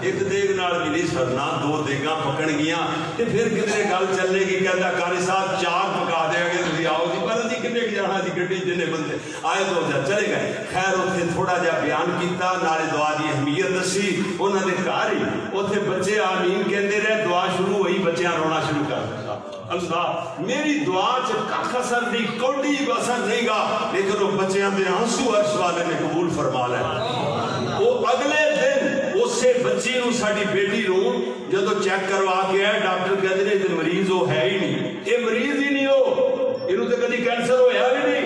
ایک دیگ نال بھی نہیں سرنا 2 دیگاں پکڑ گیا تے پھر کتنے گل چلے گی. کہتا قاری صاحب 4 پکا دیا گے تھی آؤ جی پر جی کنے جانا جی گڈی جنے بندے آئے تو چلے گئے. خیر اتنے تھوڑا جہا بیان کیتا نالے دعا دی اہمیت دسی. انہوں نے گھر ہی اتنے بچے آمین کہندے رہے. دعا شروع ہوئی بچیاں رونا شروع کر دیا. اللہ میری دعا چھ اثر نہیں کوئی اثر نہیں گا لیکن وہ بچیاں دے آنسو عرش والے نے قبول فرما لے. وہ اگلے دن اسے بچی نو ساڑی بیٹی نو جدو چیک کروا کے آئے ڈاکٹر کہتے ہیں کہ مریض ہو ہے ہی نہیں. یہ مریض ہی نہیں ہو انہوں تے کدی کینسر ہویا بھی نہیں.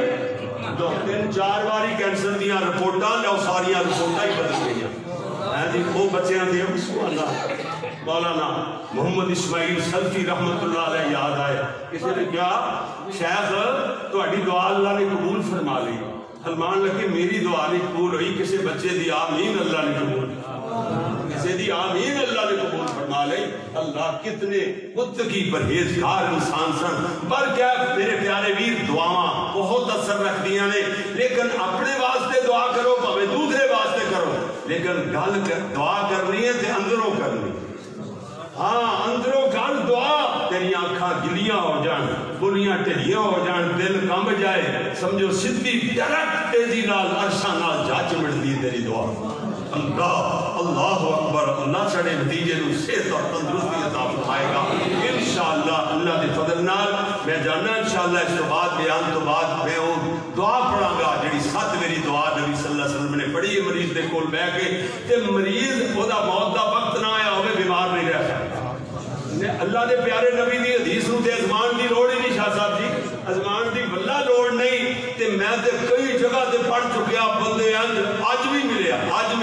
3-4 باری کینسر دیاں رپورٹاں لے ساریاں رپورٹاں ہی بدل گئی. وہ بچیاں دے سبحان اللہ. مولانا محمد اسماعیل سلفی رحمت اللہ علیہ یاد آئے. کسی نے کیا شیخ تہاڈی دعا اللہ نے قبول فرما لی. سلمان لگے میری دعا نہیں قبول ہوئی کسی بچے دی آمین اللہ نے قبول کسی دی آمین اللہ نے قبول فرما لی. اللہ کتنے متقی پرہیزگار انسان سن. پر کیا میرے پیارے ویر دعاواں بہت اثر رکھ دیاں نے لیکن اپنے واسطے دعا کرو بھاوے دوسرے واسطے کرو لیکن گل دعا کرنی ہے تے اندروں کرنی. ہاں اندروں گل دعا تیری آنکھاں گلیاں ہو جان بلیاں ٹھلیاں ہو جان دل کم جائے سمجھو سدھی ڈائریکٹ تیزی نال عرشاں نال جا چمڑتی تیری دعا. اللہ اکبر. اللہ ساڑے نتیجے نو صحت اور تندرستی عطا فرمائے گا انشاءاللہ. اللہ دے فضل نال میں جاننا انشاءاللہ اس تو بعد بیان تو بعد میں وہ دعا پڑھاں گا جڑی 7 میری دعا نبی صلی اللہ علیہ وسلم نے پڑھی ہے مریض دے کول بیٹھ کے تے مریض او دا موت دا وقت نہ آیا ہوئے بیمار نہیں رہ سکتا. اللہ دے پیارے نبی دی حدیث نو تے ازمان دی لوڑ ہی نہیں شاہ صاحب جی. ازمان دی بلا لوڑ نہیں. تے میں تے کئی جگہ تے پڑھ چکیا بندے اج بھی ملیا جی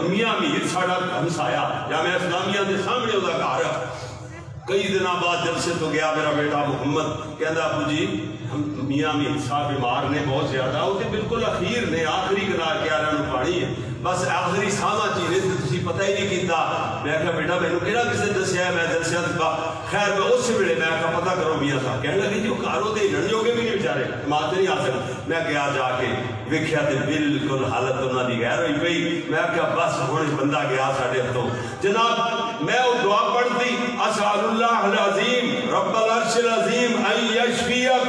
میاں میر ساڑا ہمسایا جامعہ اسلامیہ دے سامنے دا گھر کئی دنوں بعد جب سے تو گیا میرا بیٹا محمد کہندا ابو جی میاں میر صاحب بیمار نے بہت زیادہ وہ بالکل اخیر نے آخری کنار کے آرہا نو پانی ہے بس آخری ساما چیزیں تو تسی پتہ ہی نہیں کیتا. میں کہا بیٹا میں نے کہنا کسے دسیا ہے میں دسیا خیر میں اس سے ملے میں کہا پتہ کرو میاں صاحب کہنے لگے جو کارو دے ہلن جو گے بھی نہیں بیچارے ماتے نہیں آ سکتے. میں گیا جا کے ویکھیا تے بالکل حالت انہاں دی غیر ہوئی پئی. میں کہا بس ہن بندہ گیا ساڈے ہتھوں. جناب میں وہ دعا پڑھتی اسال اللہ العظیم رب العرش العظیم ان یشفیک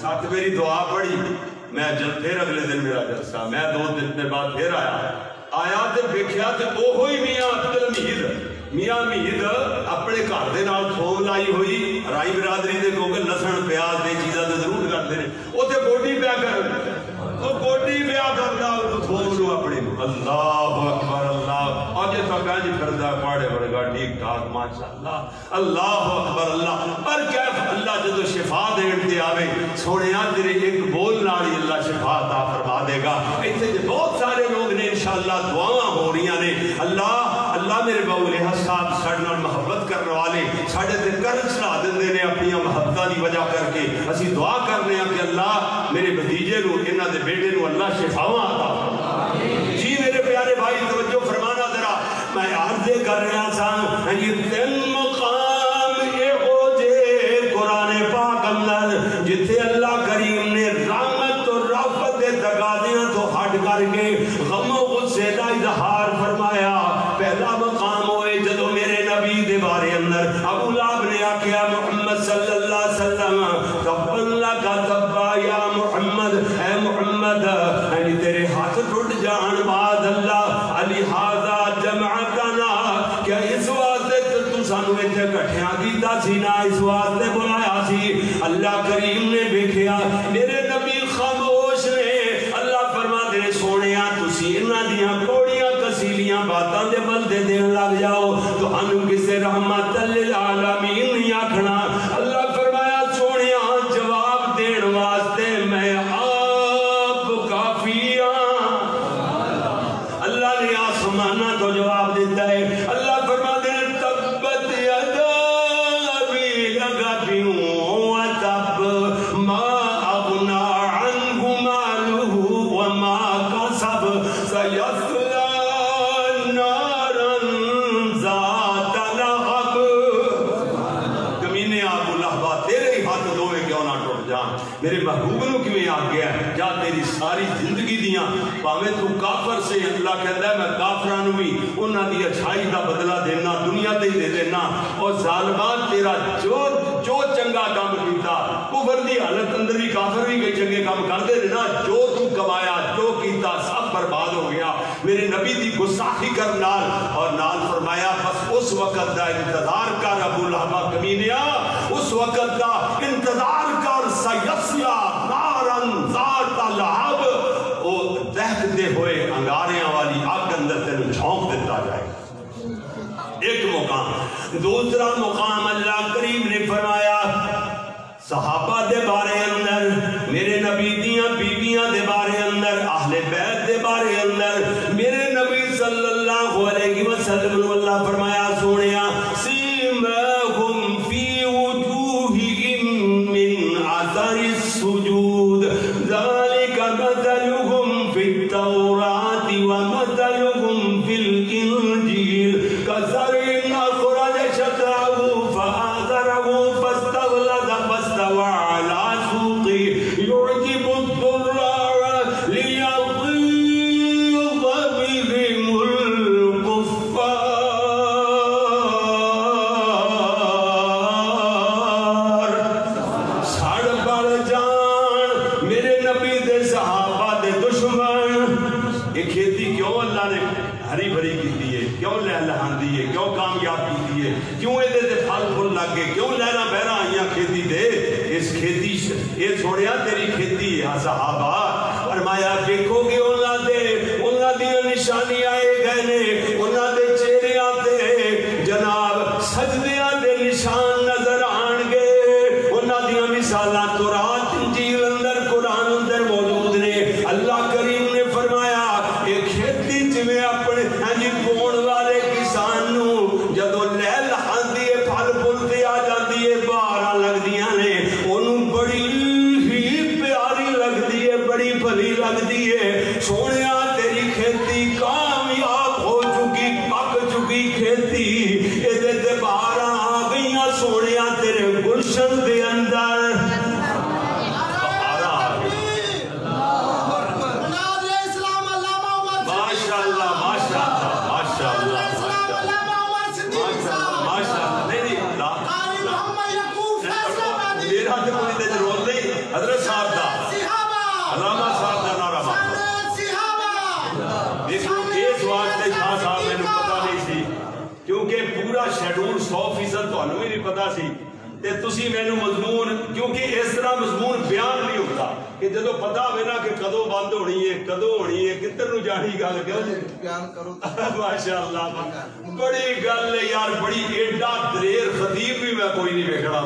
7 میری دعا پڑھی. میں جب پھر اگلے دن میرا جلسہ میں 2 دن بعد پھر آیا تے دیکھیا تے اوہی میاں میاں مہید اپنے گھر دے نال تھوم لائی ہوئی رائی برادری دے کیونکہ لسن پیاز دے چیزاں تے ضرور کرتے ہیں اوتھے گوڈی پیا کردا تھوم لو اپنے. اللہ اکبر اللہ اج تک اج کردا پاڑے ورگا ٹھیک ٹھاک ماشاءاللہ. اللہ اکبر اللہ. پر کیف اللہ جدو شفا دین تے آوے سونیا تیرے ایک بول نال ہی اللہ شفا عطا فرما دے فرمائے گا. ایتھے جو بہت سارے لوگ نے انشاءاللہ دعاواں ہو رہی ہیں. اللہ میرے باؤ لحاظ صاحب ساڈے نال محبت کرنے والے ساڈے تے قرض چڑھا دیندے نے اپنی محبتاں دی وجہ کر کے. اسی دعا کرنے ہیں کہ اللہ میرے بھتیجے نو انہاں دے بیٹے نو اللہ شفاواں عطا فرمائے. جی میرے پیارے بھائی توجہ فرمانا ذرا. میں عرض کر رہا سا یہ تین مقام اے ہو جے قرآن پاک اندر جتھے اللہ کریم نے رحمت اور رافت دے تقاضیاں تو ہٹ کر کے غم و غصے دا اظہار فرمایا. پہلا مقام ہوئے جدو میرے نبی دے بارے اندر ابو لہب نے آکھیا محمد صلی اللہ علیہ وسلم تبن لکا تبا یا محمد اے محمد تیرے ہاتھ ٹوٹ جان بعد اللہ علی حاضا جمعتنا کیا اس واسطے تو سانو ایتھے کٹھیاں کیتا سی نا اس واسطے بلایا سی. اللہ کریم نے دیکھیا میرے نبی خاموش نے. اللہ فرما دے سونیا تسی انہاں دیاں کوڑیاں کسیلیاں باتاں دے بلدے دین لگ جاؤ تو ہنو کسے رحمت للعالمین نہیں آکھنا. اللہ فرمایا سونیا جواب دین واسطے میں آپ کافی ہاں. اللہ نے آسمانہ تو جواب دیتا ہے. اللہ فرما دے تبت یدا ابی لہب وتب ما اغنى عنه ماله وما كسب سيصلى نارا ذات لہب. کمینے ابو لہب تیرے ہی ہاتھ دوویں کیوں نہ ٹوٹ جان. میرے محبوب نو کیویں آ گیا جا تیری ساری زندگی دیاں پاویں تو کافر سے اللہ کہندا ہے میں کافراں نو بھی انہاں دی اچھائی دا بدلہ دینا دنیا تے ہی دے دینا. اور ظالمان تیرا جو چنگا کام کیتا کفر دی حالت اندر بھی کافر بھی کئی چنگے کام کردے نے نا جو تو کمایا جو کیتا سب برباد ہو گیا میرے نبی دی گستاخی کر نال. اور نال فرمایا بس اس وقت دا انتظار کر ابو لہب کمینیا اس وقت دا انتظار کر سیصلا نارن ذات لہب. او دہکتے ہوئے انگاریاں والی آگ اندر تینوں جھونک دیتا جائے. ایک مقام. دوسرا مقام اللہ کریم نے فرمایا صحابہ دے بارے اندر میرے نبی دیاں بیویاں دے بارے اندر اہل بیت دے بارے اندر میرے نبی صلی اللہ علیہ وسلم اللہ فرمایا سونیا سیماہم فی وجوہہم من اثر السجود ذالک مثلہم فی التوراۃ ومثلہم فی الانجیل کزرع اخرج شطأہ فآزرہ فاستغلظ فاستوى على سوقه يعجب الضراع ليغيظ بهم الكفار. سڑ بڑھ جان میرے نبی دے صحابہ دے دشمن. یہ کھیتی کیوں اللہ نے ہری بھری کی ہے کیوں لہلاندی ہے کیوں کامیاب کی ہے کیوں یہ پھل پھل لگ گئے کیوں لہرا بہرا آئیاں کھیتی دے. اس کھیتی یہ چھوڑیا تیری کھیتی ہے صحابہ. فرمایا دیکھو گے انہاں دی نشانی آئے گئے نے انہاں دے چہریاں تے جناب سجدیاں دے نشان نظر آن گے. انہاں دی مثالاں تورات انجیل اندر قرآن اندر موجود نے. اللہ کریم نے فرمایا یہ کھیتی جویں اپنے بون والے کسان نو جدو لہل آندی ہے پھل پھل تے آ جاندی ہے بہاراں لگدیاں نے اونوں بڑی ہی پیاری لگدی ہے بڑی بھلی لگدی ہے. سونیا تیری کھیتی کامیاب ہو چکی پک چکی کھیتی اے تے بہاراں آ گئیاں سونیا تیرے گلشن دے اندر حضرت صاحب دا علامہ صاحب دا نعرہ دیکھو اس واسطے شاہ صاحب میں پتا نہیں سی کیونکہ پورا شیڈول 100% تو ہمیں نہیں پتا سی تے تسی میں مضمون کیونکہ اس طرح مضمون بیان نہیں ہوتا کہ جدو پتا ہوئے نا کہ کدو بند ہونی ہے کدو ہونی ہے کدھر نو جانی گل کیوں جی بیان کرو ماشاءاللہ بڑی گل ہے یار بڑی ایڈا دلیر خطیب بھی میں کوئی نہیں ویکھنا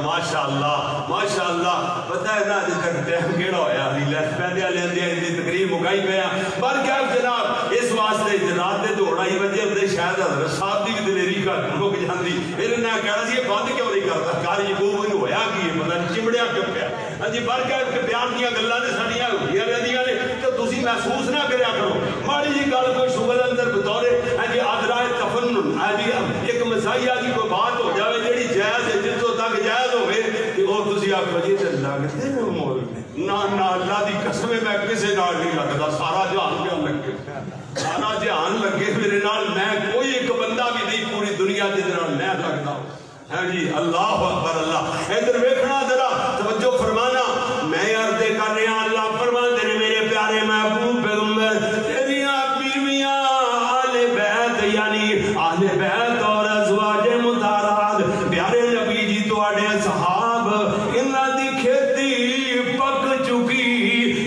ماشاءاللہ پتہ ہے نا اج تک ٹائم کیڑا ہویا علی لیس پیندے لیندے دی تقریر مکائی پیا پر کیا جناب اس واسطے جناب دے دوڑا ہی وجہ ہوندے شاید حضرت صاحب دی دلیری گھر مک جاندی پھر نہ کہنا سی بند کیوں نہیں کرتا کاری کو نہیں ہویا کی پتہ نہیں چمڑیا کیوں پیا ہاں جی پر کیا بیان دیا گلاں تے ساڈیاں ہوندیاں رہندیاں نے تے تسی محسوس نہ کریا کرو ماڑی جی گل کوئی شغل اندر بطور ہاں جی ادرائے تفنن ہاں جی ایک مسائیہ کی کوئی بات ہو جاوے جیڑی جائز ہے جتوں تک جائز ہوے تے او تسی آکھو جی تے لگتے نا مولوی نہ اللہ دی قسم میں کسے نال نہیں لگدا سارا جہان پہ لگے سارا جہان لگے میرے نال میں کوئی ایک بندہ بھی نہیں پوری دنیا دے نال میں لگدا ہاں جی اللہ اکبر اللہ ادھر ویکھنا ذرا توجہ فرمانا میں عرض کر رہا اللہ فرماتے ہیں میرے پیارے محبوب پیغمبر تیریاں بیویاں اہل بیت یعنی اہل بیت اور ازواج مطہرات پیارے نبی جی تواڈے صحاب انہاں دی کھیتی پک چکی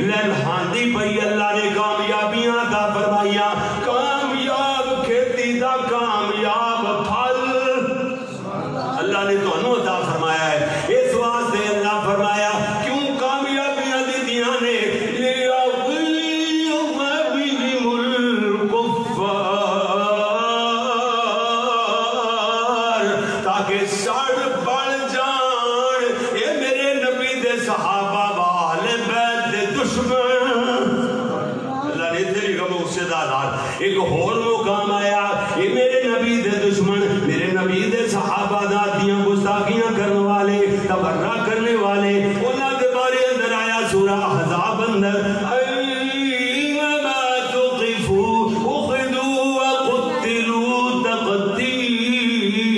لہلاندی پئی اللہ نے کامیابیاں عطا فرمائیاں کامیاب کھیتی دا کامیاب پھل اللہ نے تو انہوں عطا فرمایا ہے اس واسطے اللہ فرمایا کیوں کامیابیاں دی دیاں نے لِيَغْلِيَوْمَ بِهِمُ الْكُفَّارِ تاکہ سڑ بڑھ جان اے میرے نبی دے صحابہ والے بیت دے دشمن اللہ نے تیری غم اس سے دالات ایک اور مقام آیا اے میرے نبی دے دشمن میرے نبی دے صحابہ دادیاں گستاخیاں کرنے والے تبرہ کرنے والے انہاں دے بارے اندر آیا سورہ احزاب اندر اینما تقفوا اخذوا وقتلوا تقتیلا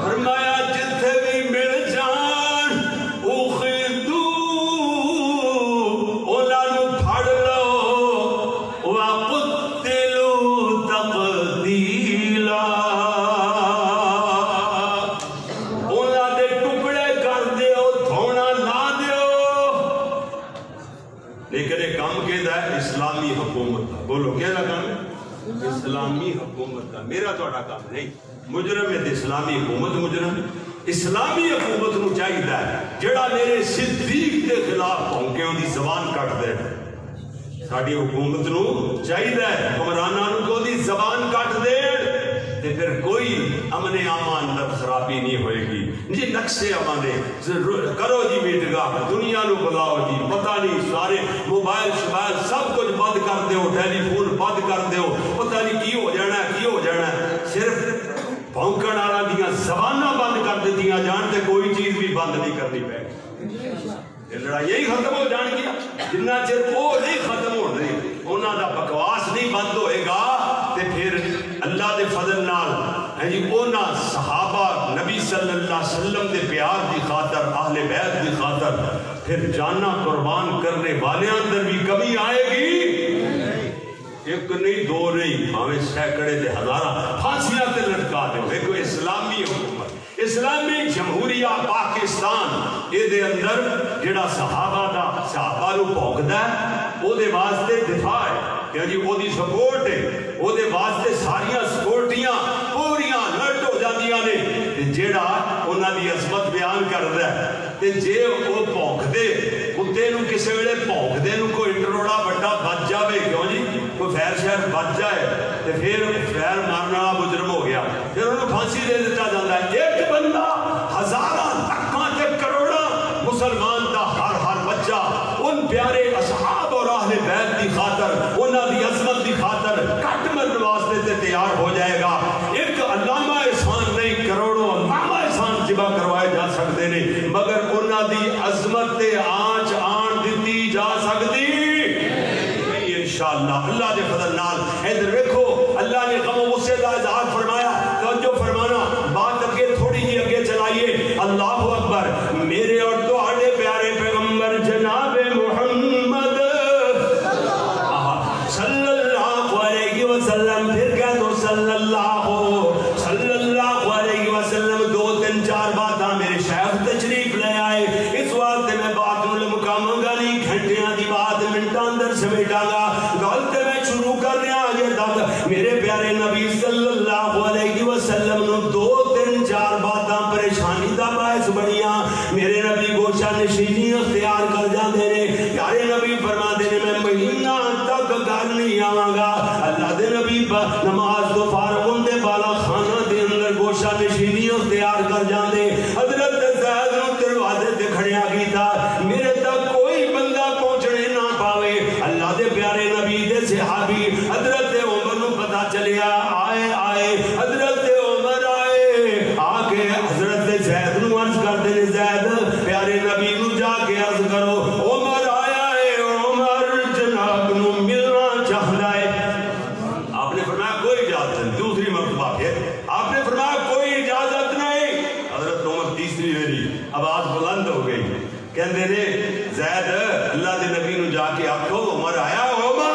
فرمایا جتھے بھی مل جان اخذوا انہاں نو پھڑ لو وقتلوا تقتیلا انہاں دے ٹکڑے کر دیو دھونا لا دیو لیکن ایک کام کہتا ہے اسلامی حکومت کا بولو کیا کام ہے اسلامی حکومت کا میرا توڑا کام نہیں مجرم ہے اسلامی حکومت مجرم اسلامی حکومت نو چاہیے ہے جڑا میرے صدیق دے خلاف بھونکے ان دی زبان کٹ دے ساڑی حکومت نو چاہیے ہے حکمرانہ نو کو دی زبان کٹ دے تے پھر کوئی امن امان نفس رابی نہیں ہوئے گی جی نقشے امانے کرو جی میٹگا دنیا نو بلاؤ جی پتہ نہیں سارے موبائل شبائل سب کچھ بند کر دیو ٹیلی فون بند کر دیو پتہ نہیں کی ہو جانا ہے صرف بھونکن آرہ دیاں زبانہ بند کر دیتیاں جانتے کوئی چیز بھی بند نہیں کرنی پہ یہ لڑائی یہی ختم ہو جان گیا جنہ چر وہ نہیں ختم ہو رہی انہاں دا بکواس نہیں بند ہوئے گا تے پھر اللہ دے فضل نال ہے جی اونا صحابہ نبی صلی اللہ علیہ وسلم دے پیار دی خاطر اہل بیت دی خاطر پھر جانا قربان کرنے والے اندر بھی کمی آئے گی ایک نہیں دو نہیں ہمیں سینکڑے تے ہزارہ پھانسیاں تے لٹکا دے ایک اسلامی حکومت اسلامی جمہوریہ پاکستان یہ دے اندر جڑا صحابہ نو بھونکدا ہے او دے واسطے دفاع ہے کہ جی او دی سپورٹ ہے او دے واسطے ساریاں سپورٹیاں پوریاں لٹ ہو جاندیاں نے تے جیڑا انہاں دی عظمت بیان کردا ہے تے جے او بھونکدے کتے نو کسے ویلے بھونکدے نو کوئی ٹروڑا بڑا بچ جاوے کیوں جی کوئی فیر شہر بچ جائے تے پھر فیر مارنا مجرم ہو گیا پھر انہوں پھانسی دے دیتا جاتا ہے ایک بندہ ہزاراں لاکھاں تے کروڑاں مسلمان دا ہر بچہ ان پیارے اصحاب اور اہل بیت دی خاطر انہاں دی عظمت دی خاطر کٹ مرن واسطے تے تیار ہو جائے گا ایک علامہ احسان نہیں کروڑوں علامہ احسان جبا کروائے جا سکتے نہیں مگر انہاں دی عظمت تے آنچ آن دیتی جا سکتی انشاءاللہ اللہ دے فضل نال ادھر دیکھو اللہ نے غم و غصے کا اظہار فرمایا توجہ فرمانا بات اگے تھوڑی جی اگے چلائیے اللہ اکبر میرے اور تمہارے پیارے پیغمبر جناب محمد صلی اللہ علیہ وسلم پھر کہہ دو صلی اللہ علیہ وسلم 2 3 4 باتاں میرے شیخ تشریف لے آئے گھنٹیاں دی بات منٹاں اندر سمیٹا گا. گل تے میں شروع کر رہا اجے تک میرے پیارے نبی صلی اللہ علیہ وسلم نو 2-3-4 باتاں پریشانی دا باعث بنیاں. میرے نبی گوشہ نشینی اختیار کر جاندے نے. پیارے نبی فرماندے نے میں مہینہ تک گھر نہیں آواں گا. اللہ دے نبی نماز تو فارغ ہوندے بالا خانہ دے اندر گوشہ نشینی اختیار کر جاندے. حضرت زید نو دروازے تے کھڑیا کیتا میرے تک کوئی بندہ پہنچنے نہ پاوے. اللہ دے پیارے نبی دے صحابی حضرت عمر نو پتہ چلیا آئے آئے. حضرت عمر آئے آ کے حضرت زید نو عرض کرتے ہیں زید پیارے نبی نو جا کے عرض کرو عمر آیا ہے عمر جناب نو ملنا چاہتا ہے. آپ نے فرمایا کوئی اجازت نہیں. دوسری مرتبہ پھر آپ نے فرمایا کوئی اجازت نہیں. حضرت عمر تیسری میری آواز بلند ہو گئی کہندے نے زید اللہ دے نبی نو جا کے آکھو عمر آیا عمر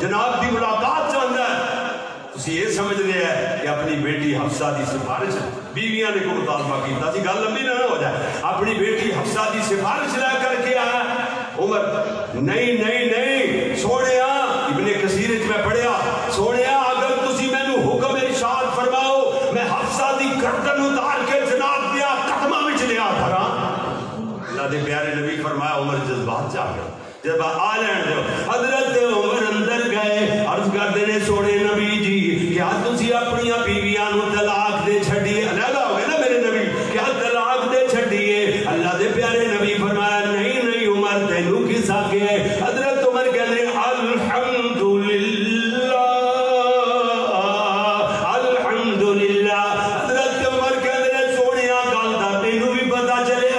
جناب دی ملاقات چاہتا ہے. تسی یہ سمجھ رہے ہیں کہ اپنی بیٹی حفصہ دی سفارش بیویاں نے کو مطالبہ کیتا سی گل لمبی نہ ہو جائے. اپنی بیٹی حفصہ دی سفارش لے کر کے آیا عمر نہیں نہیں نہیں سونیا. ابن کثیر وچ میں پڑھیا سونیا اگر تسی مینوں حکم ارشاد فرماؤ میں حفصہ دی گردن اتار کے جناب دیا قدماں وچ لیا دھراں. اللہ دے پیارے نبی فرمایا عمر جذبات جا گئے جب آ لین دو. حضرت عمر اندر گئے عرض کرتے نے سونے نبی جی کیا تسی اپنی بیویاں نو طلاق دے چھڈیے. علیحدہ ہو گئے نا میرے نبی کیا طلاق دے چھڈیے. اللہ دے پیارے نبی فرمایا نہیں نہیں عمر تینوں کس آگے ہے. حضرت عمر کہتے ہیں الحمدللہ الحمدللہ. حضرت عمر کہتے ہیں سونیا گل دا تینوں بھی پتہ چلے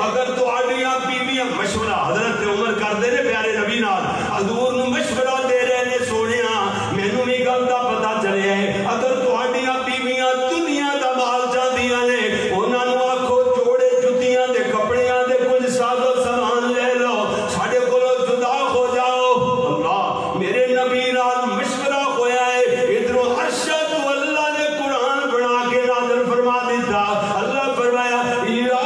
اگر تہاڈیاں بیویاں مشورہ حضرت عمر کرتے ہیں پیارے نبی نال حضور نو مشورہ دے رہے نے سونیا مینوں بھی گل دا پتہ چلے اگر تہاڈیاں بیویاں دنیا دا مال چاہدیاں نے انہاں نو آکھو جوڑے جتیاں دے کپڑیاں دے کچھ ساز و سامان لے لو ساڈے کولوں جدا ہو جاؤ. اللہ میرے نبی نال مشورہ ہویا ہے. ادھروں ارشد اللہ نے قرآن بنا کے نازل فرما دیتا. اللہ فرمایا یا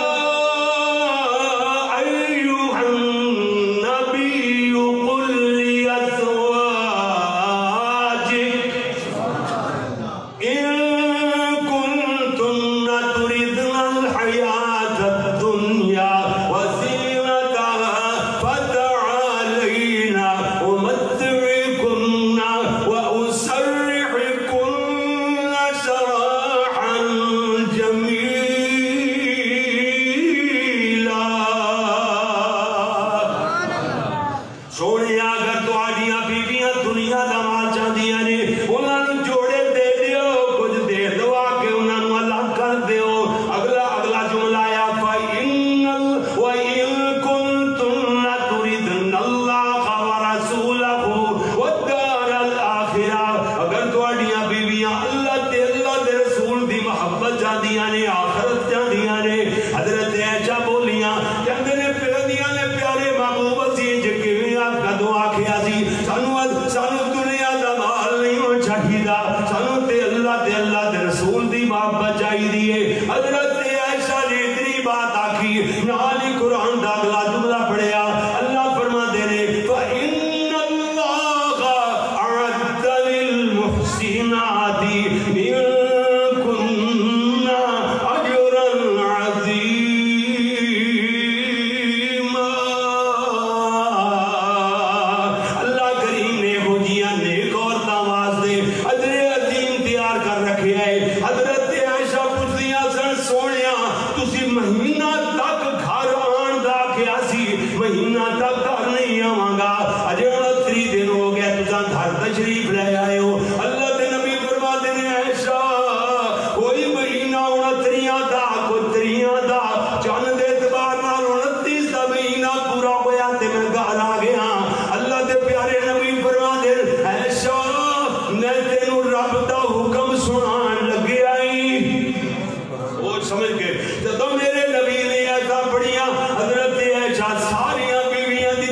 سمجھ کے جب میرے نبی نے ایسا پڑھیا حضرت عائشہ ساریاں بیویاں دی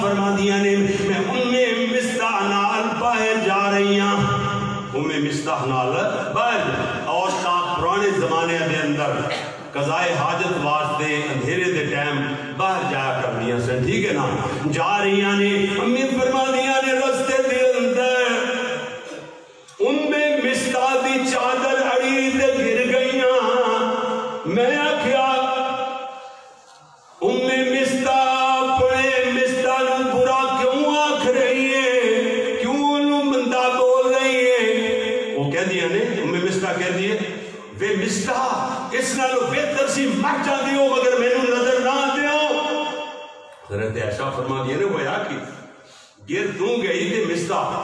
فرما دیا نے میں مستح نال باہر جا رہی ہوں مستح نال باہر اور پرانے زمانے دے اندر قضائے حاجت واسطے اندھیرے دے ٹائم باہر جایا کر دیا سن ٹھیک ہے نا جا رہی نے امی فرما دیا نے رستے دے اندر مستح دی چادر اڑی تے گر گئیاں میں آکھیا اس نالو بہتر سی مر جاندی ہو مگر میں نظر نہ دیو حضرت عائشہ فرما دیا نے ہویا کہ گر دوں گئی تھی مستح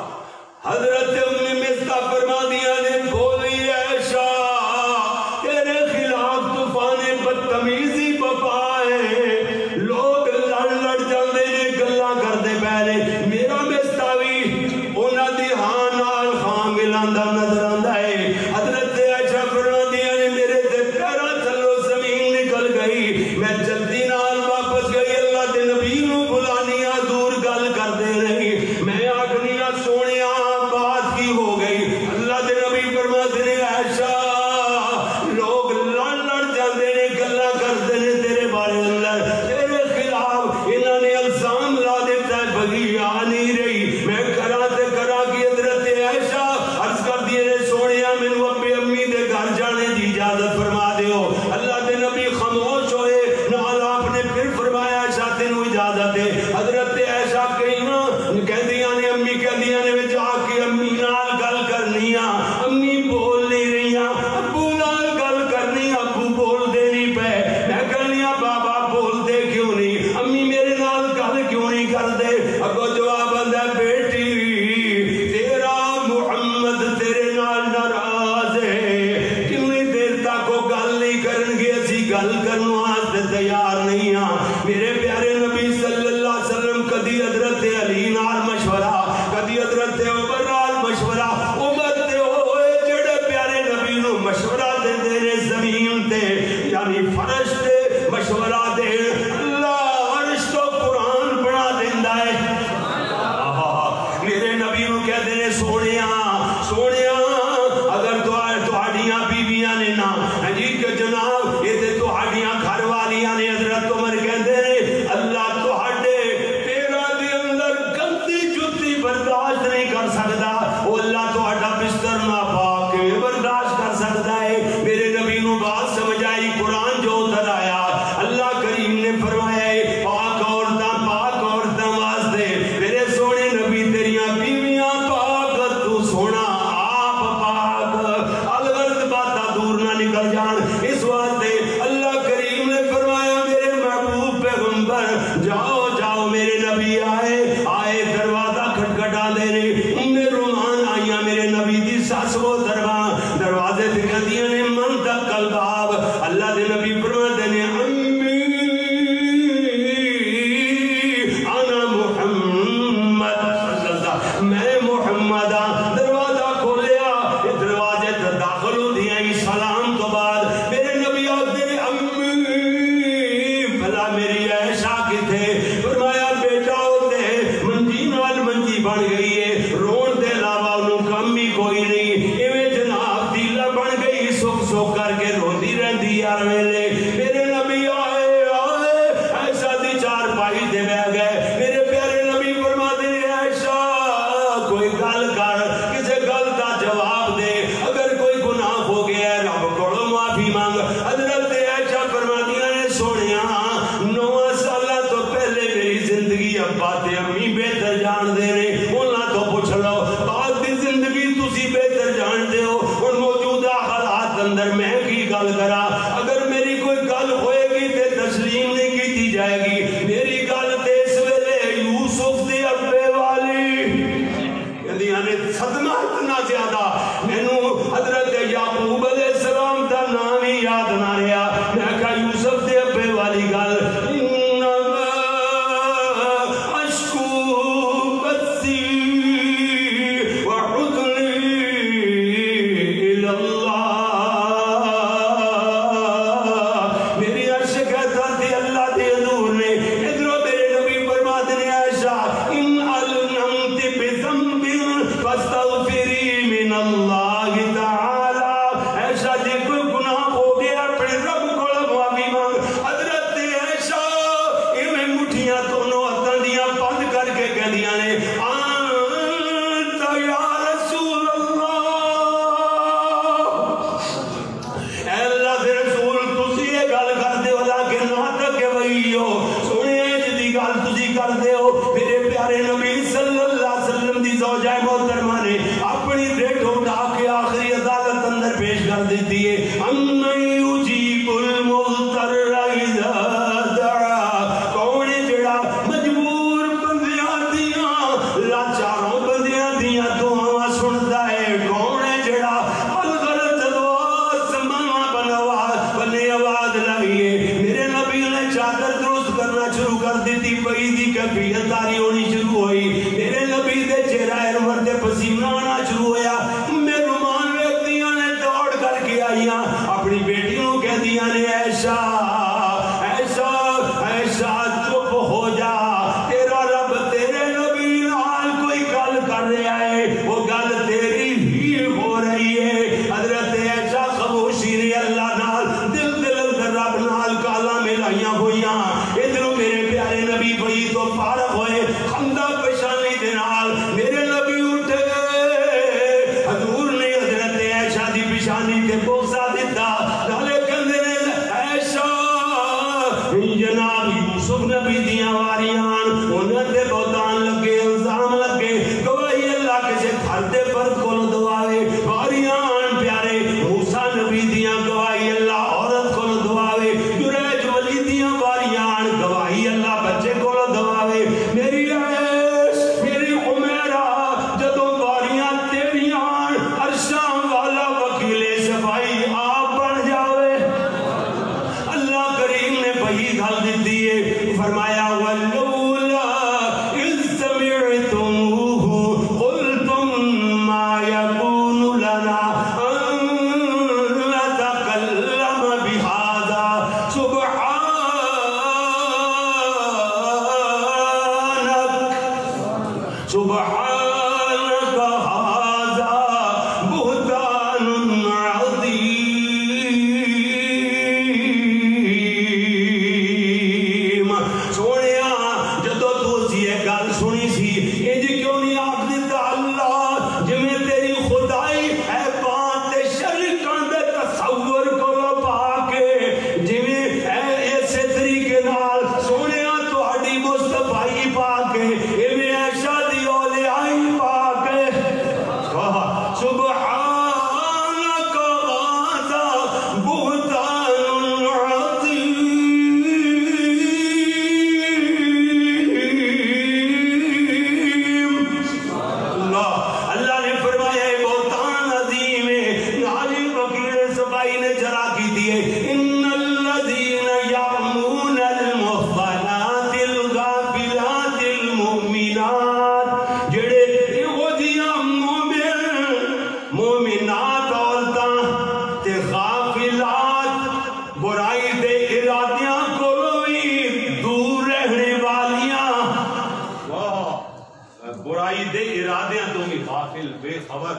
حضرت مستح فرما دیا نے بولی عائشہ تیرے خلاف طوفان بدتمیزی بپائے لوگ لڑ جاندے نے گلاں کردے پہلے میرا مستح بھی انہاں دی ہاں نال خاں ملاندا نظر آندا ہے حضرت عائشہ فرما دیا میں جلدی نال واپس گئی اللہ دے نبی نو بلانیا دور گل کر دے رہی میں آگنیا سونیا بات کی ہو گئی اللہ دے نبی فرماتے نے عائشہ لوگ لڑ جاندے نے گلا کرتے نے تیرے بارے اندر تیرے خلاف انہوں نے الزام لا دیتا ہے بغی آ نہیں رہی میں کرا تے کرا کی حضرت عائشہ عرض کر دیے نے سونیا مینوں ابے امی دے گھر جانے دی اجازت فرما دیو اللہ دے نبی خاموش ہوئے فرمایا عائشہ تینو اجازت ہے حضرت عائشہ کہندیاں نے امی کہندیاں نے وچ آ کے امی نال گل کرنی امی بول نہیں رہی ابو نال گل کرنی ابو بول دے نہیں پے میں کہنی بابا بول دے کیوں نہیں امی میرے نال گل کیوں نہیں کر دے اگو جواب آندا بیٹی تیرا محمد تیرے نال ناراض ہے کیوں دیر تک وہ گل نہیں کرن گے اسی گل کرن واسطے تیار نہیں ہاں میرے پیارے نبی صلی اللہ علیہ وسلم کدی حضرت علی نال مشورہ کدی حضرت عمر نال مشورہ عمر تے ہوئے جڑے پیارے نبی نو مشورہ دے دے نے زمین تے یعنی فرش تے مشورہ دے اللہ عرش تو قرآن بنا دیندا ہے میرے نبی نو کہہ دے نے سونیا اگر تہاڈیاں بیویاں نے نا جی کہ جناب یہ تے تہاڈیاں گھر والیاں نے حضرت عمر کہندے اللہ تہاڈے پیراں دے اندر گندی جُتی برداشت نہیں کر سکدا او اللہ تہاڈا بستر ناپاک برداشت کر سکدا ہے میرے نبی نو بات سمجھ آئی قرآن جو اتر آیا اللہ کریم نے فرمایا ہے پاک عورتاں واسطے میرے سونے نبی تیریاں بیویاں پاک تو سونا آپ پاک الغرض باتاں دور نہ نکل جان اس واسطے اللہ کریم نے فرمایا میرے محبوب پیغمبر جاؤ میرے نبی آئے دروازہ کھٹکھٹا دے رہے رومان آئیاں میرے نبی دی ساس وہ دروازے سے کہدیاں نے من تک الباب اللہ دے نبی فرماتے نے امی انا محمد میں محمد دروازہ کھولیا دروازے تے داخل ہو دیا سلام تو بعد میرے نبی آتے نے امی بھلا میری عائشہ کتے فرمایا بیٹا ہوتے منجی نال منجی بن گئی ہے رون دے علاوہ انہوں کم ہی کوئی نہیں ایویں جناب دیلہ بن گئی سکھ کر کے روندی رہندی یار میرے نبی آئے عائشہ دی چار پائی دے بہ گئے میرے پیارے نبی فرماتے ہیں عائشہ کوئی گل کر کسے گل دا جواب دے اگر کوئی گناہ ہو گیا ہے رب کو معافی مانگ حضرت عائشہ فرماتیاں نے سونیا 9 سالہ تو پہلے میری زندگی ابا تے امی بہتر جان دے رہے انہاں تو پوچھ لو بعد دی زندگی تسی بہتر جان دے ہو اور موجودہ حالات اندر میں کی گل کرا اگر میری کوئی گل ہوئے گی تے تسلیم نہیں کی جائے گی میری گل تے اس نال تسی کر دے ہو. میرے پیارے نبی صلی اللہ علیہ وسلم دی زوجہ محترمہ نے اپنی ریٹھ اٹھا کے آخری عدالت اندر پیش کر دیتی ہے. امن یجیب المضطر اذا دعا. کون جڑا مجبور بندیاں دیاں لاچاروں بندیاں دیاں دعاواں سندا ہے. کون جڑا الغرض دعا سماواں بنے آواز لگیے. میرے نبی نے چادر درست کرنا شروع کر دیتی. پئی دی کیفیت تاری ہونی شروع ہوئی. میرے نبی دے چہرہ انور تے پسینہ آنا شروع ہویا. میں رومان ویکھدیاں نے دوڑ کر کے آئیاں اپنی بیٹیوں کہہ دیاں نے ایسا ایسا ایسا چپ ہو جا. تیرا رب تیرے نبی نال کوئی گل کر رہا ہے. وہ گل تیری ہی ہو رہی ہے. حضرت ایسا خاموشی نے اللہ نال دل رب نال کالا ملائیاں ہوئیاں. ادھر میرے پیارے نبی بھئی تو فارغ ہوئے خندہ پیشانی دے نال. میرے نبی اٹھے حضور نے حضرت عائشہ دی پیشانی تے بوسہ دیتا. نالے کہندے نے عائشہ جناب یوسف نبی دیاں واریاں انہاں تے بہتان لگے الزام لگے. گواہی اللہ کسے گھر دے فرد کول دواوے. واریاں پیارے موسیٰ نبی دیاں گواہی اللہ عورت کول دواوے. جریج ولی دیاں واریاں گواہی اللہ بچے کول دواوے. میری عیش میری عمیرہ جدوں واریاں تیریاں عرشاں والا وکیل صفائی آپ بن جاوے. اللہ کریم نے وحی گھل دیتی ہے. فرمایا ولولا اذ سمعتموہ قلتم ما یکون لنا ان نتکلم بہذا سبحانک ھذا بہتان عظیم. سونیا جدو تو سی ایک گل سنی سی انج کیوں نہیں آکھ دیتا اللہ جویں تیری خدائی اے بات شرکاں دے تصور کو پا کے جویں ایسے طریقے نال سونیا تہاڈی مصطفی پا کے ایویں عائشہ دی اولیائی پا کے کہا سبحانک ھذا بہتان عظیم. اللہ نے فرمایا ہے بہتان عظیم ہے. نالی وکیل صفائی نے جرا کی دیئے ان الذین یعمون المحصنات الغافلات المؤمنات. جڑے وہ جیاں مومنات عورتاں تے غافلات برائی دے ارادیاں کو بھی دور رہنے والیاں. برائی دے ارادیاں تو بھی غافل بے خبر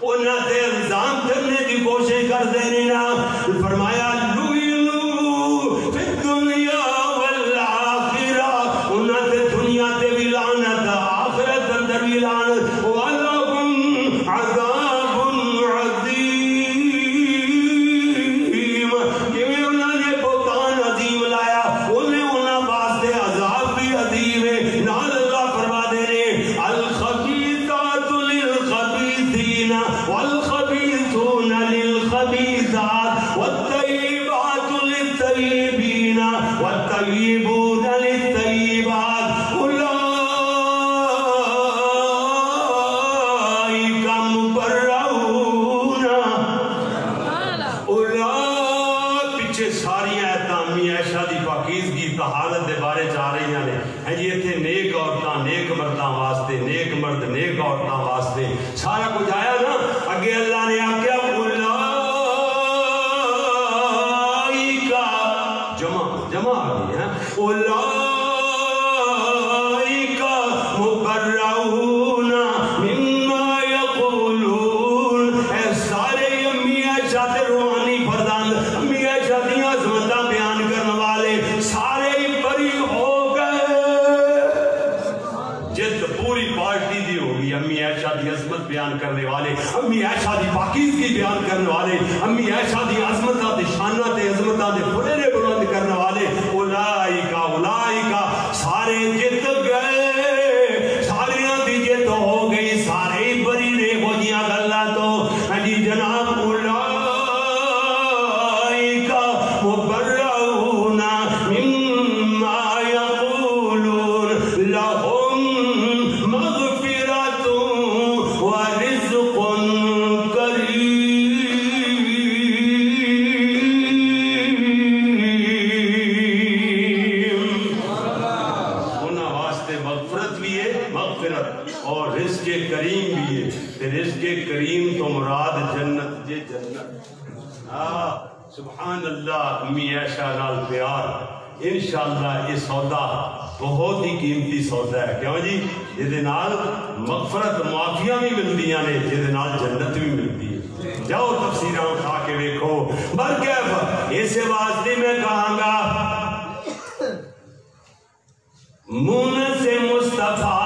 انہاں تے الزام کرنے کی کوشش کر دینے نا. فرمایا لُعِنُوا فِی الدُّنْیَا وَالْآخِرَةِ. انہاں تے دنیا تے بھی لعنت آخرت اندر بھی لعنت. وَلَهُمْ عَذَابٌ عَظِيمٌ. جویں انہاں نے بہتان عظیم لایا انہاں واسطے عذاب بھی عظیم ہے. نال اللہ فرما دے رہے الخبیثات للخبیثین والخبیثون للخبیثات والطیبات للطیبین والطیبون للطیبات اولئک مبرؤون. پیچھے ساری آیتاں امی عائشہ دی پاکیزگی طہارت دے بارے جا رہی ہیں جی. اتنے نیک عورتاں نیک مرداں واسطے نیک مرد نیک عورتاں واسطے سارا کچھ آیا نا. اگے اللہ نے آکھیا اولئک جمع آ گئی ہے. اولئک مبرؤون مما یقولون. اے سارے امی عائشہ تے روحانی فردان امی عائشہ دی عظمتاں بیان کرنے والے سارے ہی بری ہو گئے. جد پوری پارٹی دی ہوگی امی عائشہ دی عظمت بیان کرنے والے امی عائشہ دی پاکیزگی بیان کرنے والے امی عائشہ دی عظمتاں دی شاناں تے عظمتاں دے پھلے بلند کرنے والے اولئک سارے جت گئے ساریاں دی جت ہو گئی سارے بری نے ہو جیاں گلا تو جی جناب اولئک مبرؤون مما یقولون لهم مغفرۃ ورزق اور رزق کریم بھی ہے رزق کریم تو مراد جنت جے جنت سبحان اللہ امی عائشہ نال پیار انشاءاللہ یہ سودا بہت ہی قیمتی سودا ہے کیوں جی جہدے نال مغفرت معافیاں بھی ملدیاں نے جہدے نال جنت بھی ملتی ہے جاؤ تفسیراں اٹھا کے دیکھو برکیف اس واسطے میں کہاں گا مون سے مصطفیٰ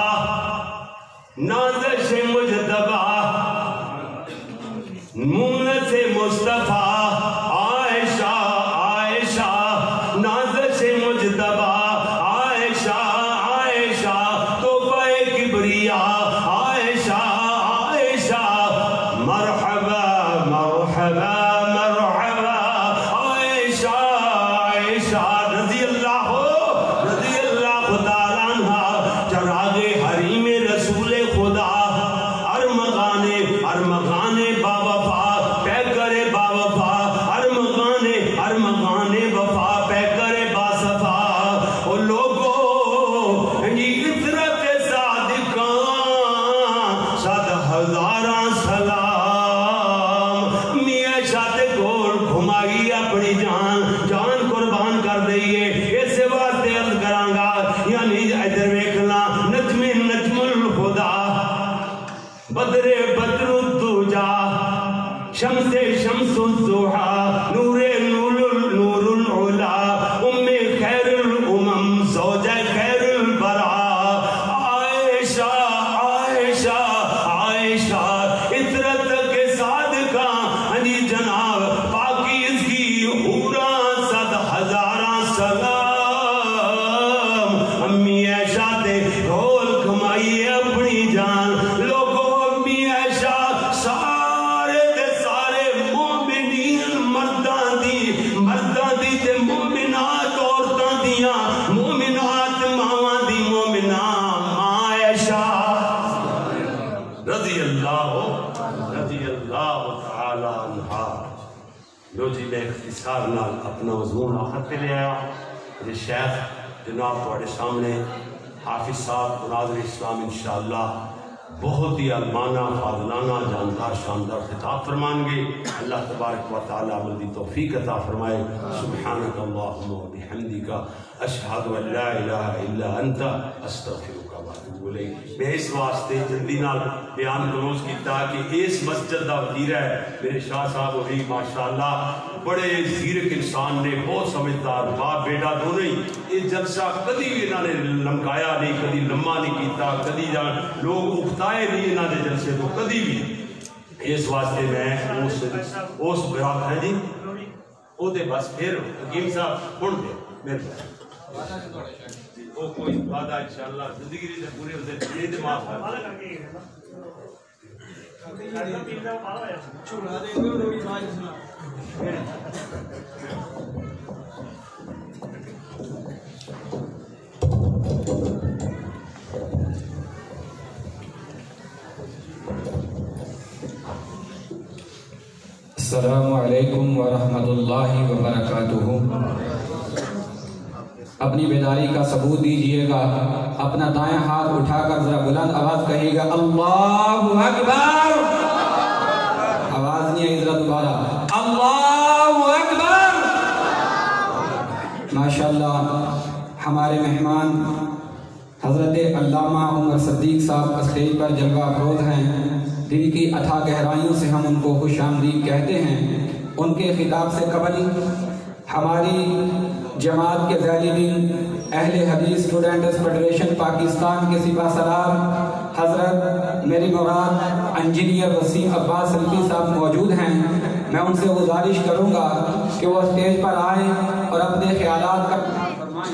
نازش مجتبہ مون سے مصطفیٰ عائشہ عائشہ نازش مجتبہ عائشہ عائشہ توبہ کبریاء عائشہ عائشہ مرحبا مرحبا مرحبا عائشہ عائشہ رضی اللہ تعالیٰ عنہ چراغ حریم رسول خدا ارمغانے باوفا پہ کرے باوفا ارمغانے وفا پہ کرے باصفا او لوگو جی عطرت صادقاں صد ہزاراں سلام میاں شاہ گول گھمائی اپنی جان قربان کر دئیے اس واسطے عرض کراں گا یعنی ادھر ویکھنا نجم الہدا بدر الدجا شمس الضحا نور العلا خیر الامم زوجہ خیر البرا عائشہ عائشہ عائشہ عطرت کے صادقہ جی جناب پاکیز کی حوراں صد ہزاراں سلام امی عائشہ تے رول کمائیے اپنی جان لوگوں امی عائشہ سارے تے سارے مومنین مرداں دی تے مومنات عورتاں دیاں مومنات ماواں دی مومنات ماں عائشہ رضی اللہ تعالی عنہا لو جی میں اختصار نال اپنا مضمون آخر پہ لے آیا یہ شیخ جناب تھوڑے سامنے حافظ صاحب مناظر اسلام انشاءاللہ بہت ہی علمانہ فاضلانہ جاندار شاندار خطاب فرمان گے اللہ تبارک و تعالی عمل دی توفیق عطا فرمائے سبحانک اللہم و بحمدک اشہد ان لا الہ الا انت استغفرک و اتوب الیک میں اس واسطے جلدی نال بیان کلوز کیتا کہ اس مسجد دا وزیر ہے میرے شاہ صاحب ہوئی ماشاءاللہ بڑے زیرک انسان نے بہت سمجھدار باپ بیٹا دونوں ہی یہ جلسہ کدی بھی انہوں نے لمکایا نہیں کدی لمحہ نہیں کیتا کدی لوگ اکتائے نہیں انہوں نے جلسے تو کدی بھی اس واسطے میں اس براک ہے جی او دے بس پھر حکیم صاحب کھڑ دے میرے وہ کوئی وعدہ انشاءاللہ زندگی سے پورے ہوتے یہ دے معاف کر السلام علیکم ورحمۃ اللہ وبرکاتہ اپنی بیداری کا ثبوت دیجئے گا اپنا دائیں ہاتھ اٹھا کر ذرا بلند آواز کہیے گا اللہ اکبر آواز نہیں ہے ذرا دوبارہ اللہ اکبر ماشاءاللہ ہمارے مہمان حضرت علامہ عمر صدیق صاحب اسٹیج پر جلوہ افروز ہیں دل کی اتھا گہرائیوں سے ہم ان کو خوش آمدید کہتے ہیں ان کے خطاب سے قبل ہماری جماعت کے ذیلی اہل حدیث اسٹوڈنٹس فیڈریشن پاکستان کے سپاہ سالار حضرت میری مراد انجینئر وسیم عباس سلفی صاحب موجود ہیں میں ان سے گزارش کروں گا کہ وہ اسٹیج پر آئیں اور اپنے خیالات کا فرمائیں